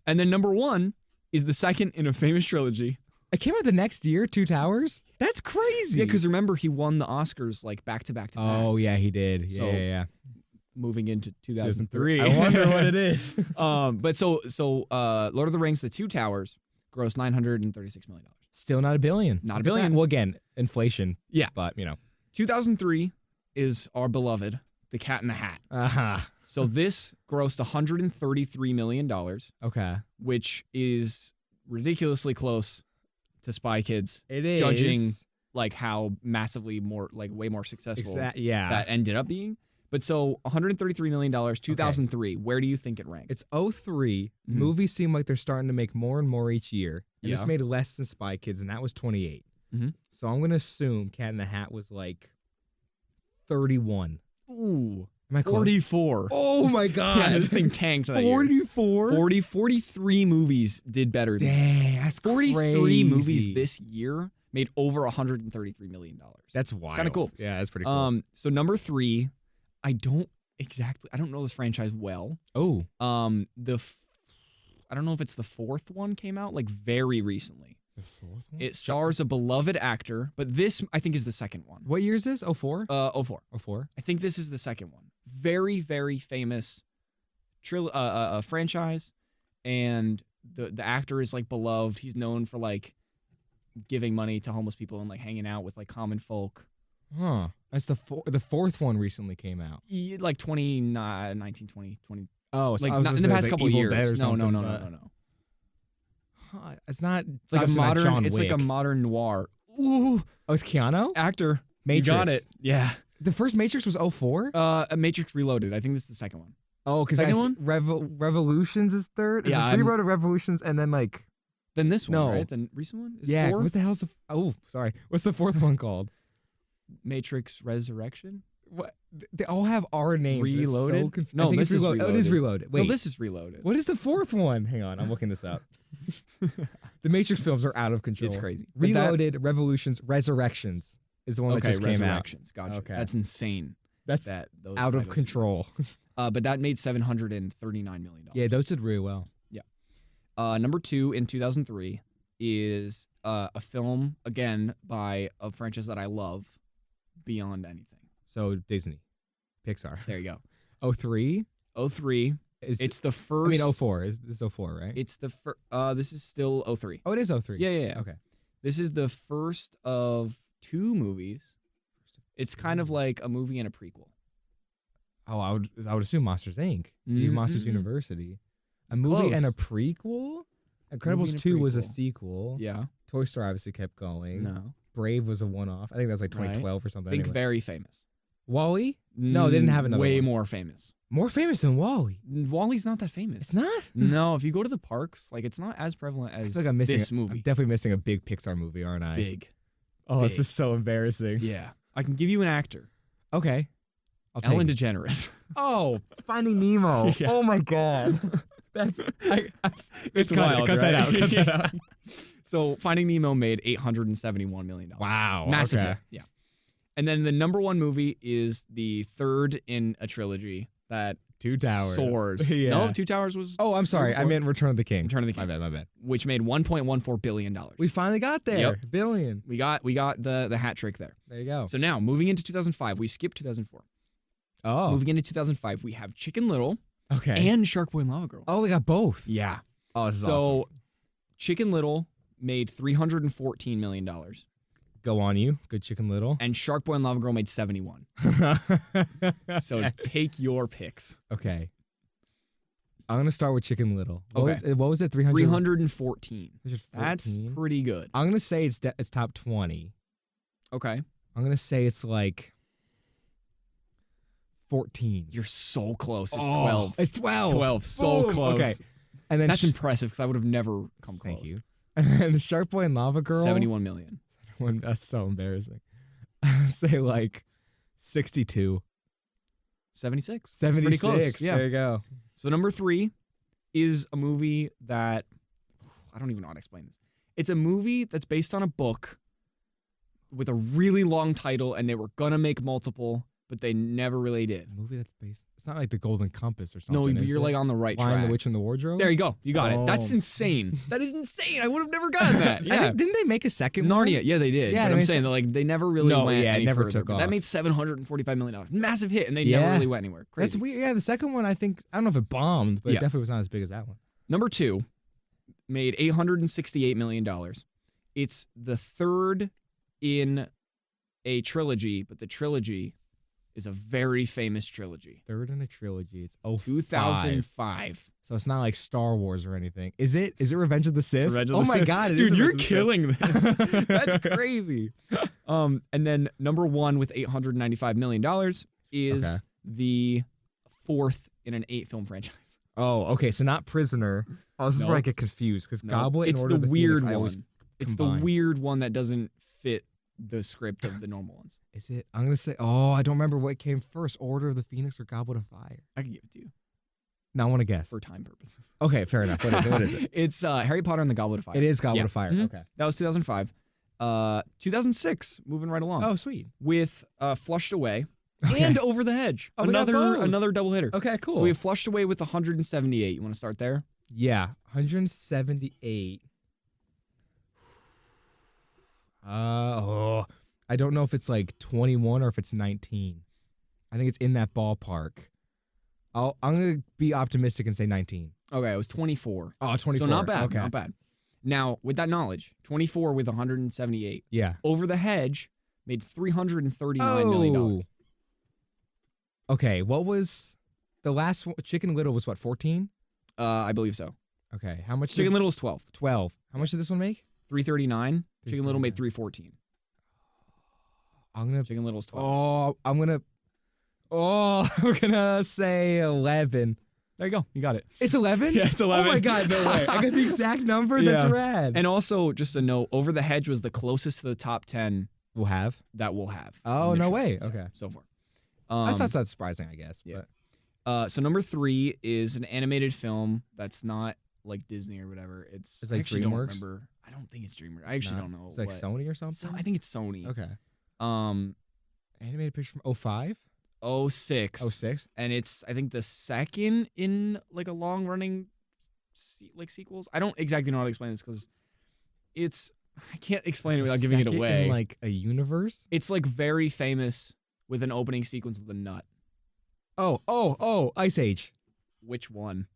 And then number 1 is the second in a famous trilogy. It came out the next year, Two Towers? That's crazy. Yeah, because remember, he won the Oscars like back to back to back. Oh, yeah, he did. Yeah, So, yeah. Moving into 2003. I wonder what it is. But so Lord of the Rings, The Two Towers, grossed $936 million. Still not $1 billion. Not Look $1 at billion. that. Well, again, inflation. Yeah. But, you know. 2003 is our beloved The Cat in the Hat. Uh-huh. So this grossed $133 million, Okay. which is ridiculously close to Spy Kids. It is. Judging like how massively more, like way more successful Yeah. that ended up being. But so $133 million, 2003. Where do you think it ranked? It's 03. Mhm. Movies seem like they're starting to make more and more each year. And this Yeah. made less than Spy Kids, and that was 28. Mhm. So I'm going to assume Cat in the Hat was like 31. Ooh, Am I close? 44. Oh my God. Yeah, this thing tanked that year. 44? 43 movies did better than Dang, that's 43 crazy. movies this year made over $133 million. That's wild. Kinda cool. Yeah, that's pretty cool. So number 3, I don't know this franchise well. Oh. I don't know if it's the 4th one came out like very recently. The 4th one? It stars a beloved actor, but this I think is the second one. What year is this? 04? 04. 04? I think this is the second one. Very, very famous franchise, and the actor is like beloved. He's known for like giving money to homeless people and like hanging out with like common folk. Huh. That's the 4th one recently came out. Like 2019, 2020. Oh, Like not in the past couple years. No. Huh, it's not. It's like a modern. John It's Wick. like a modern noir. Ooh, Oh, it's Keanu? actor. Matrix. You got it. Yeah. The first Matrix was 04? Matrix Reloaded. I think this is the second one. Oh, because second one? Revolutions is third? Yeah, It's just Rewrote of Revolutions and then like. Then this one, No. right? The recent one is Yeah, 4? what the hell's the. Oh, sorry. What's the 4th one called? Matrix Resurrection. What? They all have R names. It's Reloaded? So No, I think this it's is Reloaded. Oh, it is Reloaded. Wait. No, this is Reloaded. What is the 4th one? Hang on, I'm looking this up. The Matrix films are out of control. It's crazy. But Reloaded, Revolutions, Resurrections is the one that just came out. Resurrections. Gotcha. Okay. That's insane. That's That those out of titles control. exist. But that made $739 million. Yeah, those did really well. Number 2 in 2003, is a film, again, by a franchise that I love beyond anything. So Disney. Pixar. There you go. 03? 03. It's the first. 04. This is 04, right? It's the first. This is still 03. Oh, it is 03. Yeah. Okay. This is the first of 2 movies. It's kind of like a movie and a prequel. Oh, I would assume Monsters Inc. Monsters University. A movie Close. and a prequel? Incredibles 2 was a sequel. Yeah. Toy Story obviously kept going. No. Brave was a one-off. I think that was like 2012 or something. Think anyway. very famous. WALL-E? No, they didn't have another Way one. more famous. More famous than WALL-E? WALL-E's not that famous. It's not? No, if you go to the parks, like it's not as prevalent as I'm missing this movie. I'm definitely missing a big Pixar movie, aren't I? Big. Oh, Big. this is so embarrassing. Yeah. I can give you an actor. Okay. I'll take Ellen it. DeGeneres. Oh, Finding Nemo. Yeah. Oh my God. That's It's wild. Cut that out. Cut that out. So Finding Nemo made $871 million. Wow. Massive okay. hit. Yeah. And then the number 1 movie is the third in a trilogy that Two Towers. soars. Yeah. No, Two Towers was. Oh, I'm sorry. I meant Return of the King. Return of the King. My bad. Which made $1.14 billion. We finally got there. Yep. Billion. We got the hat trick there. There you go. So now moving into 2005, we skipped 2004. Oh. Moving into 2005, we have Chicken Little Okay. and Shark Boy and Lava Girl. Oh, we got both. Yeah. Oh, this is awesome. Chicken Little made $314 million. Go on you. Good Chicken Little. And Shark Boy and Lava Girl made 71. So take your picks. Okay. I'm going to start with Chicken Little. Okay. What was it? 314. 314? That's pretty good. I'm going to say it's top 20. Okay. I'm going to say it's like 14. You're so close. It's 12. It's 12. 12. So close. Okay. And then that's impressive because I would have never come close. Thank you. And then Shark Boy and Lava Girl. 71 million. That's so embarrassing. Say like 62. 76. 76. Pretty close. Yeah. There you go. So number 3 is a movie that I don't even know how to explain this. It's a movie that's based on a book with a really long title, and they were gonna make multiple, but they never really did. A movie that's based. It's not like The Golden Compass or something. No, but you're like on the right Lion, track. the Witch, and the Wardrobe. There you go. You got it. That's Oh. insane. That is insane. I would have never gotten that. Yeah. Didn't they make a second Narnia. one? Yeah, they did. Yeah, but they I'm made saying that like they never really went any never further. took But off. that made $745 million. Massive hit, and they Yeah. never really went anywhere. Crazy. That's weird. Yeah, the second one, I don't know if it bombed, but Yeah. it definitely was not as big as that one. Number 2 made $868 million. It's the third in a trilogy, but the trilogy is a very famous trilogy. Third in a trilogy. It's 2005. So it's not like Star Wars or anything. Is it? Is it Revenge of the Sith? Revenge of oh the my Sith. God, it dude, is you're Revenge of the killing Sith. this. That's crazy. And then number 1 with $895 million is Okay. the fourth in an 8-film franchise. Oh, okay. So not Prisoner. Oh, this is where I get confused because No, Goblet and it's Order the of the weird Phoenix, I always one. It's combine. the weird one that doesn't fit the script of the normal ones. Is it? I'm gonna say. Oh, I don't remember what came first: Order of the Phoenix or Goblet of Fire. I can give it to you Now I want to guess. for time purposes. Okay, fair enough. What is it? It's Harry Potter and the Goblet of Fire. It is Goblet Yeah. of Fire. Mhm. Okay. That was 2005. 2006, moving right along. Oh, sweet. With Flushed Away Okay. and Over the Hedge. Oh, we got both. Another double hitter. Okay, cool. So we have Flushed Away with 178. You want to start there? Yeah, 178. I don't know if it's like 21 or if it's 19. I think it's in that ballpark. I'm gonna be optimistic and say 19. Okay, it was 24. Oh, 24. So not bad. Okay. Not bad. Now, with that knowledge, 24 with 178. Yeah. Over the Hedge made $339 million. Okay, what was the last one? Chicken Little was what, 14? I believe so. Okay, how much? Chicken Little was 12. 12. How much did this one make? 339. Chicken Little made 314. I'm gonna. Chicken Little's 12. I'm gonna say 11. There you go. You got it. It's 11? Yeah, it's 11. Oh my God, no way. I got the exact number? Yeah. That's rad. And also, just a note, Over the Hedge was the closest to the top 10 we'll have? that we'll have. Oh, on the no show. way. Yeah, Okay. so far. That's not that surprising, I guess. Yeah. But So number 3 is an animated film that's not like Disney or whatever. It's like I actually don't DreamWorks? remember. I don't think it's DreamWorks. I actually don't know. It's like what- Sony or something? I think it's Sony. Okay. Um, Animated picture from 05? 06. 06? And it's I think the second in like a long running like sequels. I don't exactly know how to explain this because I can't explain it without giving it away. In like a universe? It's like very famous with an opening sequence with a nut. Oh, Ice Age. Which one?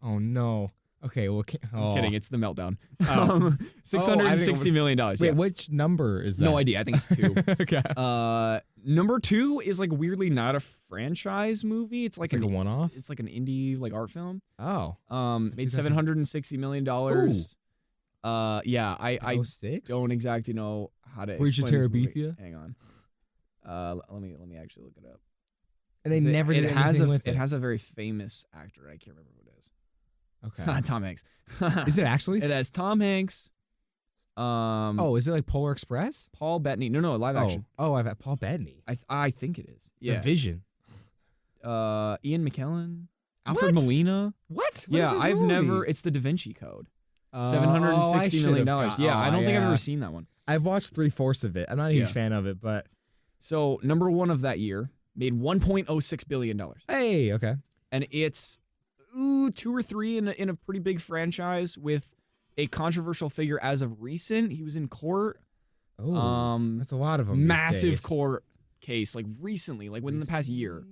Oh no. Okay, well, I'm kidding. It's The Meltdown. Oh. $660 million. Wait, which number is that? No idea. I think it's 2. Okay. Number 2 is like weirdly not a franchise movie. It's like a one-off. It's like an indie like art film. Oh. Made $760 million. Yeah, I 06? don't exactly know how to. Bridge of Terabithia. Hang on. Let me actually look it up. And they never did anything with it. It has a very famous actor. I can't remember who it is. Okay. Tom Hanks. Is it actually? It has Tom Hanks. Is it like Polar Express? Paul Bettany. No, live action. Oh, I've had Paul Bettany. I think it is. Yeah. The Vision. Ian McKellen. Alfred Molina. What? Yeah, I've never. It's the Da Vinci Code. $760 million. Yeah, I don't think I've ever seen that one. I've watched 3/4 of it. I'm not a huge fan of it, but so number 1 of that year made $1.06 billion. Hey, okay. And it's 2 or 3 in a pretty big franchise with a controversial figure as of recent. He was in court. Oh, that's a lot of them. Massive court case, like recently, like within the past year.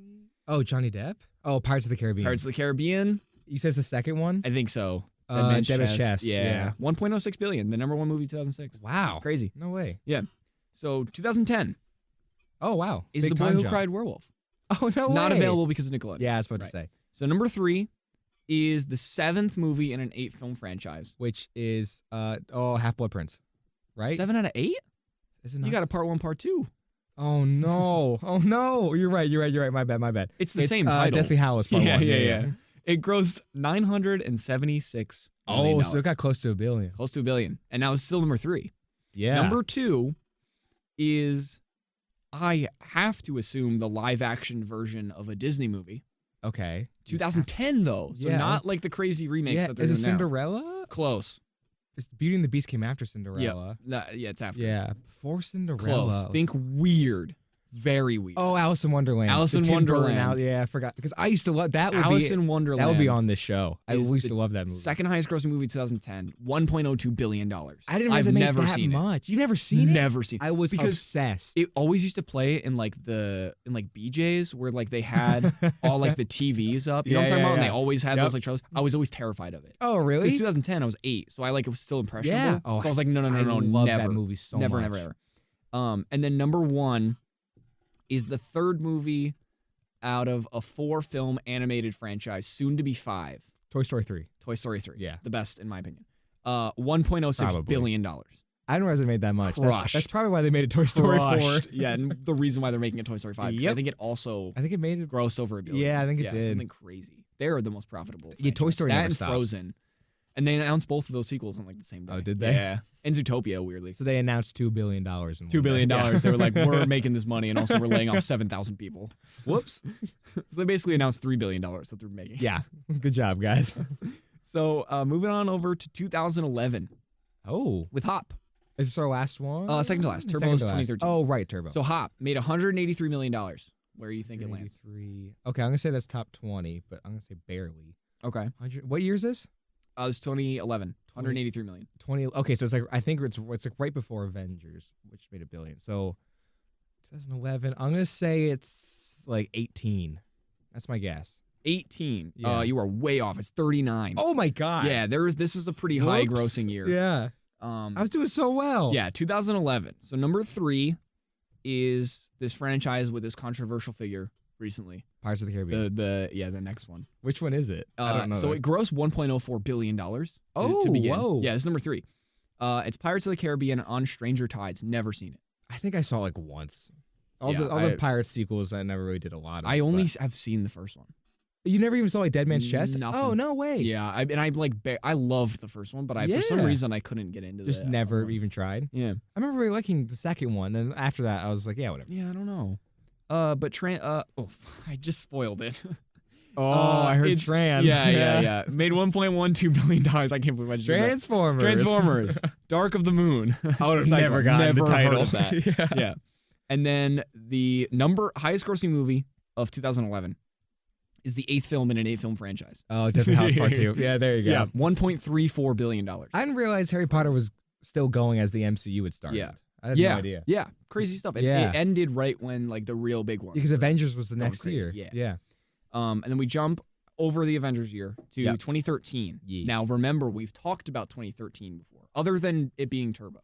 Oh, Johnny Depp? Oh, Pirates of the Caribbean. Pirates of the Caribbean. You said it's the second one? I think so. Dead Man's Chest. Yeah. $1.06 billion. The number 1 movie 2006. Wow. Crazy. No way. Yeah. So 2010. Oh, wow. Is The Boy Who Cried Werewolf. Oh, no way. Not available because of Nickelodeon. Yeah, I was about to say. So number 3 is the 7th movie in an 8-film franchise. Which is, Half-Blood Prince. Right? 7 out of 8? Is it not? You got a part 1, part 2. Oh, no. Oh, no. You're right. My bad. It's the same title. Deathly Hallows part 1. Yeah. It grossed $976 million. Oh, so it got close to $1 billion. Close to $1 billion. And now it's still number 3. Yeah. Number 2 is, I have to assume, the live-action version of a Disney movie. Okay. 2010, though. So not like the crazy remakes that they're doing now. Is it Cinderella? Close. Beauty and the Beast came after Cinderella. Yeah, it's after. Yeah. Before Cinderella. Close. Think weird. Very weird. Oh, Alice in Wonderland. Alice in Wonderland. Yeah, I forgot. Because I used to love that. Alice in Wonderland. That would be on this show. I used to love that movie. Second highest grossing movie 2010. $1.02 billion. I didn't realize it made that much. You've never seen it? Never seen it. I was obsessed. It always used to play in like BJ's where like they had all like the TVs up. You know what I'm talking about? And they always had those like trailers. I was always terrified of it. Oh, really? Because 2010, I was 8, so I like it was still impressionable. Yeah. So I was like, no, I love never. that movie so never, much. Never. And then number 1 is the 3rd movie out of a 4-film animated franchise, soon to be 5. Toy Story 3. Toy Story 3. Yeah. The best, in my opinion. $1.06 billion. I didn't realize they made that much. Crushed. That's probably why they made a Toy Story 4. Yeah, and the reason why they're making a Toy Story 5. Yep. I think it made it gross over $1 billion. Yeah, I think it did. Something crazy. They're the most profitable franchise. Yeah, Toy Story that never and stopped. Frozen. And they announced both of those sequels on like the same day. Oh, did they? Yeah. And Zootopia, weirdly. So they announced $2 billion. $2 billion. They were like, we're making this money, and also we're laying off 7,000 people. Whoops. So they basically announced $3 billion that they're making. Yeah. Good job, guys. So moving on over to 2011. Oh. With Hop. Is this our last one? Second to last. Turbo's 2013. Oh, right, Turbo. So Hop made $183 million. Where do you think it lands? Okay, I'm going to say that's top 20, but I'm going to say barely. Okay. What year is this? It's 2011. 183 million. 20. Okay, so it's like I think it's like right before Avengers, which made $1 billion. So 2011. I'm gonna say it's like 18. That's my guess. 18. Yeah. You are way off. It's 39. Oh my god. Yeah, this is a pretty high grossing year. Yeah. I was doing so well. Yeah, 2011. So number 3 is this franchise with this controversial figure recently. Pirates of the Caribbean. The next one. Which one is it? I don't know. So it grossed $1.04 billion to begin. Whoa. Yeah, this is number 3. It's Pirates of the Caribbean on Stranger Tides. Never seen it. I think I saw it like once. All the Pirates sequels, I never really did a lot of. I only have seen the first one. You never even saw like Dead Man's Chest? Nothing. Oh, no way. Yeah, I loved the first one, but for some reason I couldn't get into it. Just never even tried? Yeah. I remember really liking the second one, and after that I was like, yeah, whatever. Yeah, I don't know. But I just spoiled it. I heard Tran. Yeah. Made $1.12 billion. I can't believe I just Transformers. Dark of the Moon. I would have never gotten the title. Heard of that. Yeah. And then the highest grossing movie of 2011 is the 8th film in an 8-film franchise. Oh, Deathly Hallows Part 2. Yeah, there you go. Yeah, $1.34 billion. I didn't realize Harry Potter was still going as the MCU had started. Yeah. I had no idea. Yeah, crazy stuff. It ended right when like the real big one. Because Avengers was the next year. Yeah. And then we jump over the Avengers year to 2013. Yes. Now remember, we've talked about 2013 before, other than it being Turbo.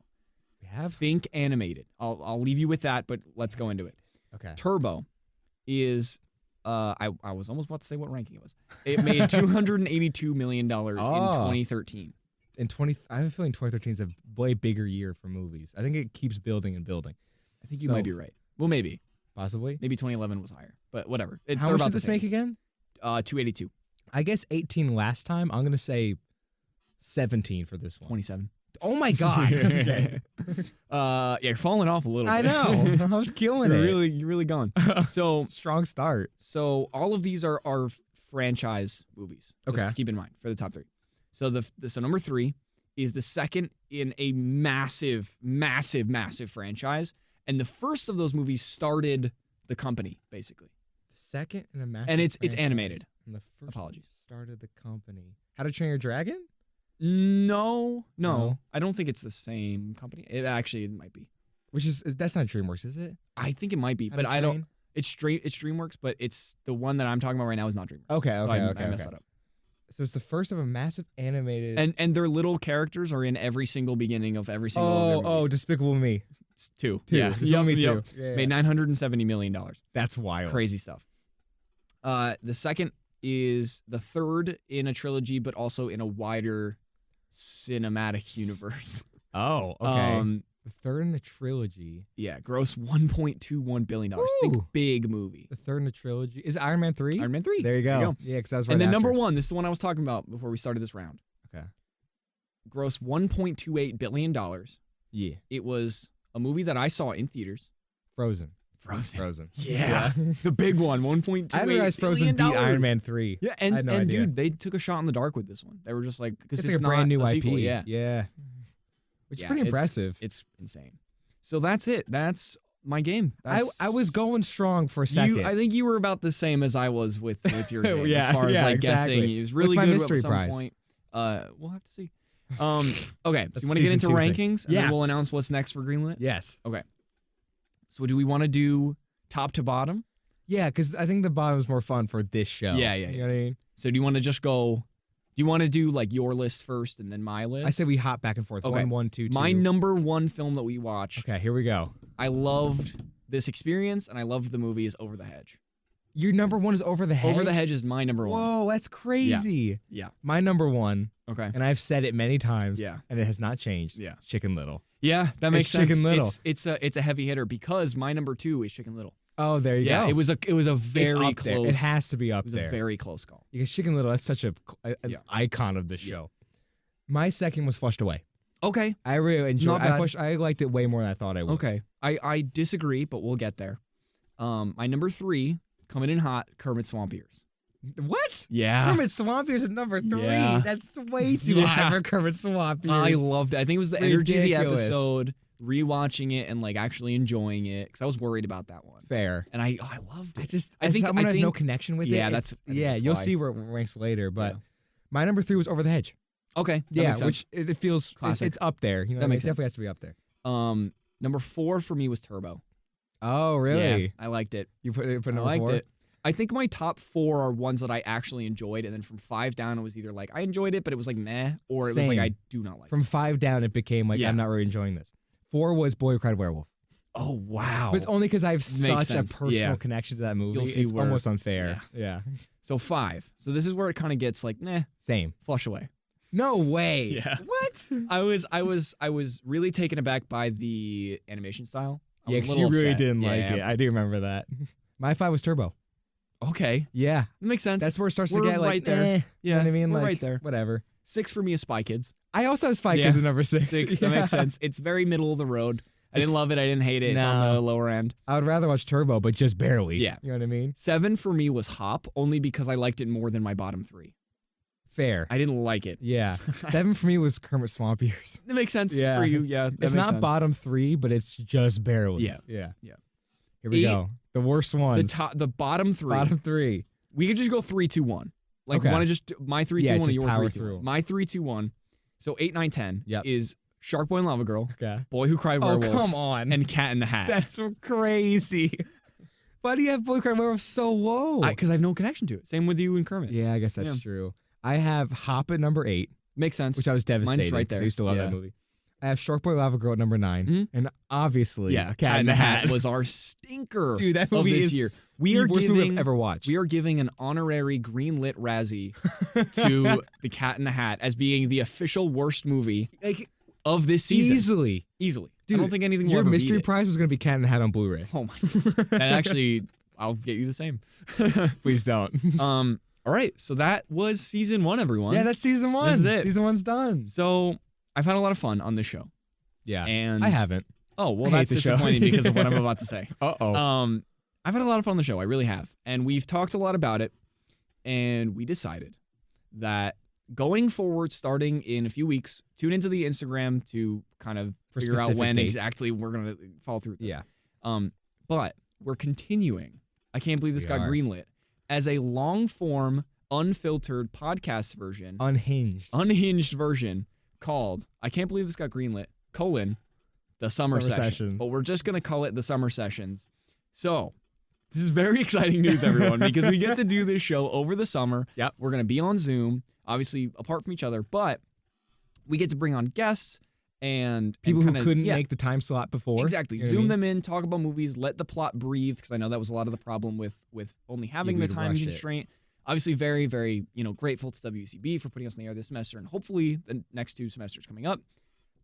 We have? Think animated. I'll leave you with that, but let's go into it. Okay. Turbo is I was almost about to say what ranking it was. It made $282 million in 2013. I have a feeling 2013 is a way bigger year for movies. I think it keeps building and building. I think you might be right. Well, maybe. Possibly. Maybe 2011 was higher, but whatever. How much did this make again? 282. I guess 18 last time. I'm going to say 17 for this one. 27. Oh my God. Okay. You're falling off a little bit. I know. I was killing it. You're really gone. So strong start. So all of these are franchise movies. Just keep in mind for the top 3. So so number 3 is the second in a massive, massive, massive franchise. And the first of those movies started the company, basically. The second in a massive And it's franchise, animated. And the first started the company. How to Train Your Dragon? No. I don't think it's the same company. It might be. That's not DreamWorks, is it? I think it might be, but I don't. It's DreamWorks, but it's the one that I'm talking about right now is not DreamWorks. Okay. I messed that up. So it's the first of a massive animated. And their little characters are in every single beginning of every single. of their movies. Despicable Me. It's 2. Yeah, Me Too. Yeah. Made $970 million. That's wild. Crazy stuff. The second is the third in a trilogy, but also in a wider cinematic universe. Oh, okay. The third in the trilogy. Yeah, gross $1.21 billion. Think big movie. The third in the trilogy. Is it Iron Man 3? Iron Man 3. There you go. Yeah, because that was right And then after. number 1, this is the one I was talking about before we started this round. Okay. Gross $1.28 billion. Yeah. It was a movie that I saw in theaters. Frozen. Yeah. The big one, $1.28 billion. I didn't realize Frozen beat Iron Man 3. Yeah, and dude, they took a shot in the dark with this one. They were just like, because it's like a not brand new a IP. sequel. Yeah. Which is pretty impressive. It's insane. So that's it. That's my game. I was going strong for a second. I think you were about the same as I was with your game as far as exactly. guessing. It was really What's good my mystery at some prize? point. We'll have to see. Okay, so you want to get into rankings? And then we'll announce what's next for Greenlit? Yes. Okay. So do we want to do top to bottom? Yeah, because I think the bottom is more fun for this show. Yeah. You know what I mean? So do you want to just go... Do you want to do like your list first and then my list? I say we hop back and forth. Okay. 1, 2, 2. My number 1 film that we watched. Okay, here we go. I loved this experience and I loved the movie is Over the Hedge. Your number 1 is Over the Hedge? Over the Hedge is my number 1. Whoa, that's crazy. Yeah. My number 1. Okay. And I've said it many times. Yeah. And it has not changed. Yeah. Chicken Little. Yeah, that makes sense. Chicken Little. It's a heavy hitter because my number 2 is Chicken Little. Oh, there you go. Yeah, it was a very close. There. It has to be up there. there. It was a very close call. Because Chicken Little, that's such an icon of the show. My second was Flushed Away. Okay. I really enjoyed it. I liked it way more than I thought I would. Okay. I disagree, but we'll get there. My number 3, coming in hot, Kermit Swamp Ears. What? Yeah. Kermit Swamp Ears at number 3. Yeah. That's way too high for Kermit Swamp Ears. I loved it. I think it was the energy of the episode, rewatching it and like actually enjoying it because I was worried about that one. Fair. And I loved it. I think someone has no connection with it. Yeah, that's you'll see where it ranks later. But my number 3 was Over the Hedge. Okay. Which it feels classic. It's up there. You know, it definitely has to be up there. Number 4 for me was Turbo. Oh, really? Yeah, I liked it. You put number 4? I liked it. I think my top 4 are ones that I actually enjoyed, and then from 5 down, it was either like I enjoyed it, but it was like meh, or it was like I do not like it. From 5 down, it became like I'm not really enjoying this. 4 was Boy Who Cried Werewolf. Oh, wow. But it's only because I have such a personal connection to that movie. It's almost unfair. Yeah. So 5. So this is where it kind of gets like, Same. Flush Away. No way. Yeah. What? I was really taken aback by the animation style. Yeah, because you really didn't like it. I do remember that. My 5 was Turbo. Okay. Yeah. That makes sense. That's where it starts to get like, right there. Yeah. You know what I mean? We're like, right there. Whatever. 6 for me is Spy Kids. I also have Spy Kids at number 6. That makes sense. It's very middle of the road. I didn't love it. I didn't hate it. It's on the lower end. I would rather watch Turbo, but just barely. Yeah. You know what I mean? 7 for me was Hop, only because I liked it more than my bottom 3. Fair. I didn't like it. Yeah. 7 for me was Kermit Swamp Ears. That makes sense for you. Yeah. It's not bottom 3, but it's just barely. Yeah. Here we go. The worst ones. The bottom 3. Bottom 3. We could just go 3, 2, 1. Like, want to just my 3, 2, 1, and your 3, 2, 1. My 3, 2, 1. So 8, 9, 10 is Shark Boy and Lava Girl, Okay. Boy Who Cried Werewolf, come on. and Cat in the Hat. That's so crazy. Why do you have Boy Who Cried Werewolf so low? Because I have no connection to it. Same with you and Kermit. Yeah, I guess that's true. I have Hop at number 8. Makes sense. Which I was devastated. Mine's right there. I used to love that movie. I have Shark Boy Lava Girl at number 9. And obviously, Cat in the Hat was our stinker. Dude, that movie of this is year. the worst movie I've ever watched. We are giving an honorary Greenlit Razzie to The Cat in the Hat as being the official worst movie of this season. Easily. Dude, I don't think anything your will ever mystery beat it. prize was going to be Cat in the Hat on Blu-ray. Oh my God. And actually, I'll get you the same. Please don't. All right, so that was season 1, everyone. Yeah, that's season 1. This is it. Season 1's done. So I've had a lot of fun on this show. Yeah, and I haven't. Oh, well, that's disappointing because of what I'm about to say. Uh-oh. I've had a lot of fun on the show. I really have. And we've talked a lot about it. And we decided that going forward, starting in a few weeks, tune into the Instagram to kind of figure out when exactly we're going to follow through with this. Yeah. But we're continuing. I can't believe this got greenlit. As a long-form, unfiltered podcast version. Unhinged version called, I can't believe this got greenlit, the Summer Sessions. But we're just going to call it the Summer Sessions. So, this is very exciting news, everyone, because we get to do this show over the summer. Yep. We're going to be on Zoom, obviously apart from each other, but we get to bring on guests and people who couldn't make the time slot before. Exactly. Zoom them in, talk about movies, let the plot breathe, because I know that was a lot of the problem with only having the time constraint. Obviously, very, very grateful to WCB for putting us in the air this semester, and hopefully the next 2 semesters coming up.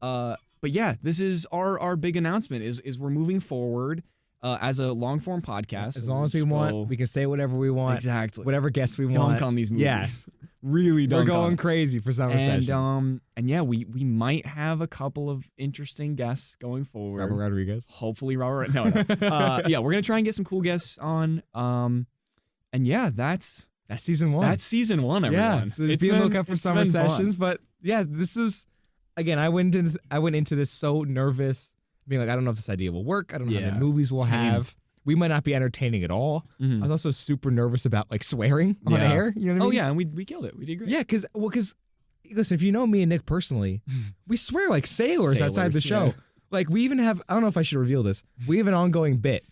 But yeah, this is our big announcement is we're moving forward as a long form podcast. As long as we want, we can say whatever we want. Exactly. Whatever guests we want. Dunk on these movies. Yes. Really dunk We're going crazy for Summer Sessions. And yeah, we might have a couple of interesting guests going forward. Robert Rodriguez. Hopefully Robert. No. Yeah, we're going to try and get some cool guests on. And yeah, that's season 1. That's season 1, everyone. Yeah, so just be on the lookout for Summer Sessions. But yeah, this is, again, I went into this so nervous, being like, I don't know if this idea will work. I don't know how many movies we'll have. We might not be entertaining at all. I was also super nervous about swearing on air. You know what I mean? Oh yeah, and we killed it. We did great. Yeah, because listen, if you know me and Nick personally, we swear like sailors outside the show. Yeah. We even have, I don't know if I should reveal this, we have an ongoing bit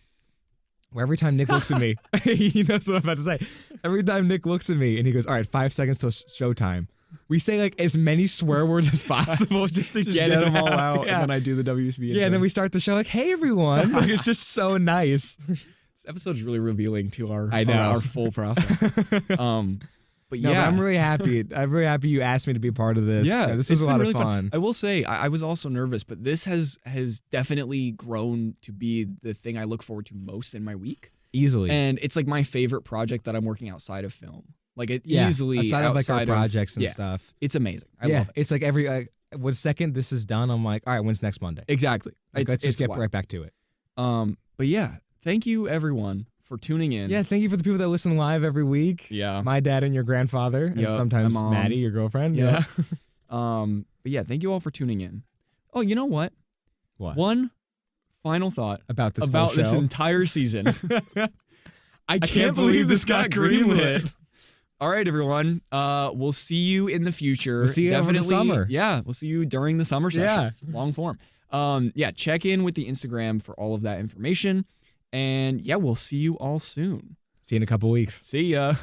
where every time Nick looks at me, he knows what I'm about to say. Every time Nick looks at me and he goes, all right, 5 seconds till showtime, we say as many swear words as possible just to get them all out. Yeah. And then I do the WSB. Yeah, and then we start the show hey everyone. It's just so nice. This episode is really revealing to our full process. But but I'm really happy. I'm really happy you asked me to be a part of this. Yeah, this was a lot of fun. I will say I was also nervous, but this has definitely grown to be the thing I look forward to most in my week. Easily. And it's my favorite project that I'm working outside of film. Easily outside of our projects and stuff. It's amazing. I love it. It's every one second this is done, I'm like, all right, when's next Monday? Exactly. Let's just get right back to it. But yeah, thank you everyone for tuning in. Yeah, thank you for the people that listen live every week. Yeah. My dad and your grandfather, and sometimes Maddie, your girlfriend. Yeah. But yeah, thank you all for tuning in. Oh, you know what? What? One final thought about this entire season. I can't believe this got greenlit. All right, everyone. We'll see you in the future. We'll see you over the summer. Yeah, we'll see you during the summer sessions. Yeah. Long form. Check in with the Instagram for all of that information. And yeah, we'll see you all soon. See you in a couple weeks. See ya.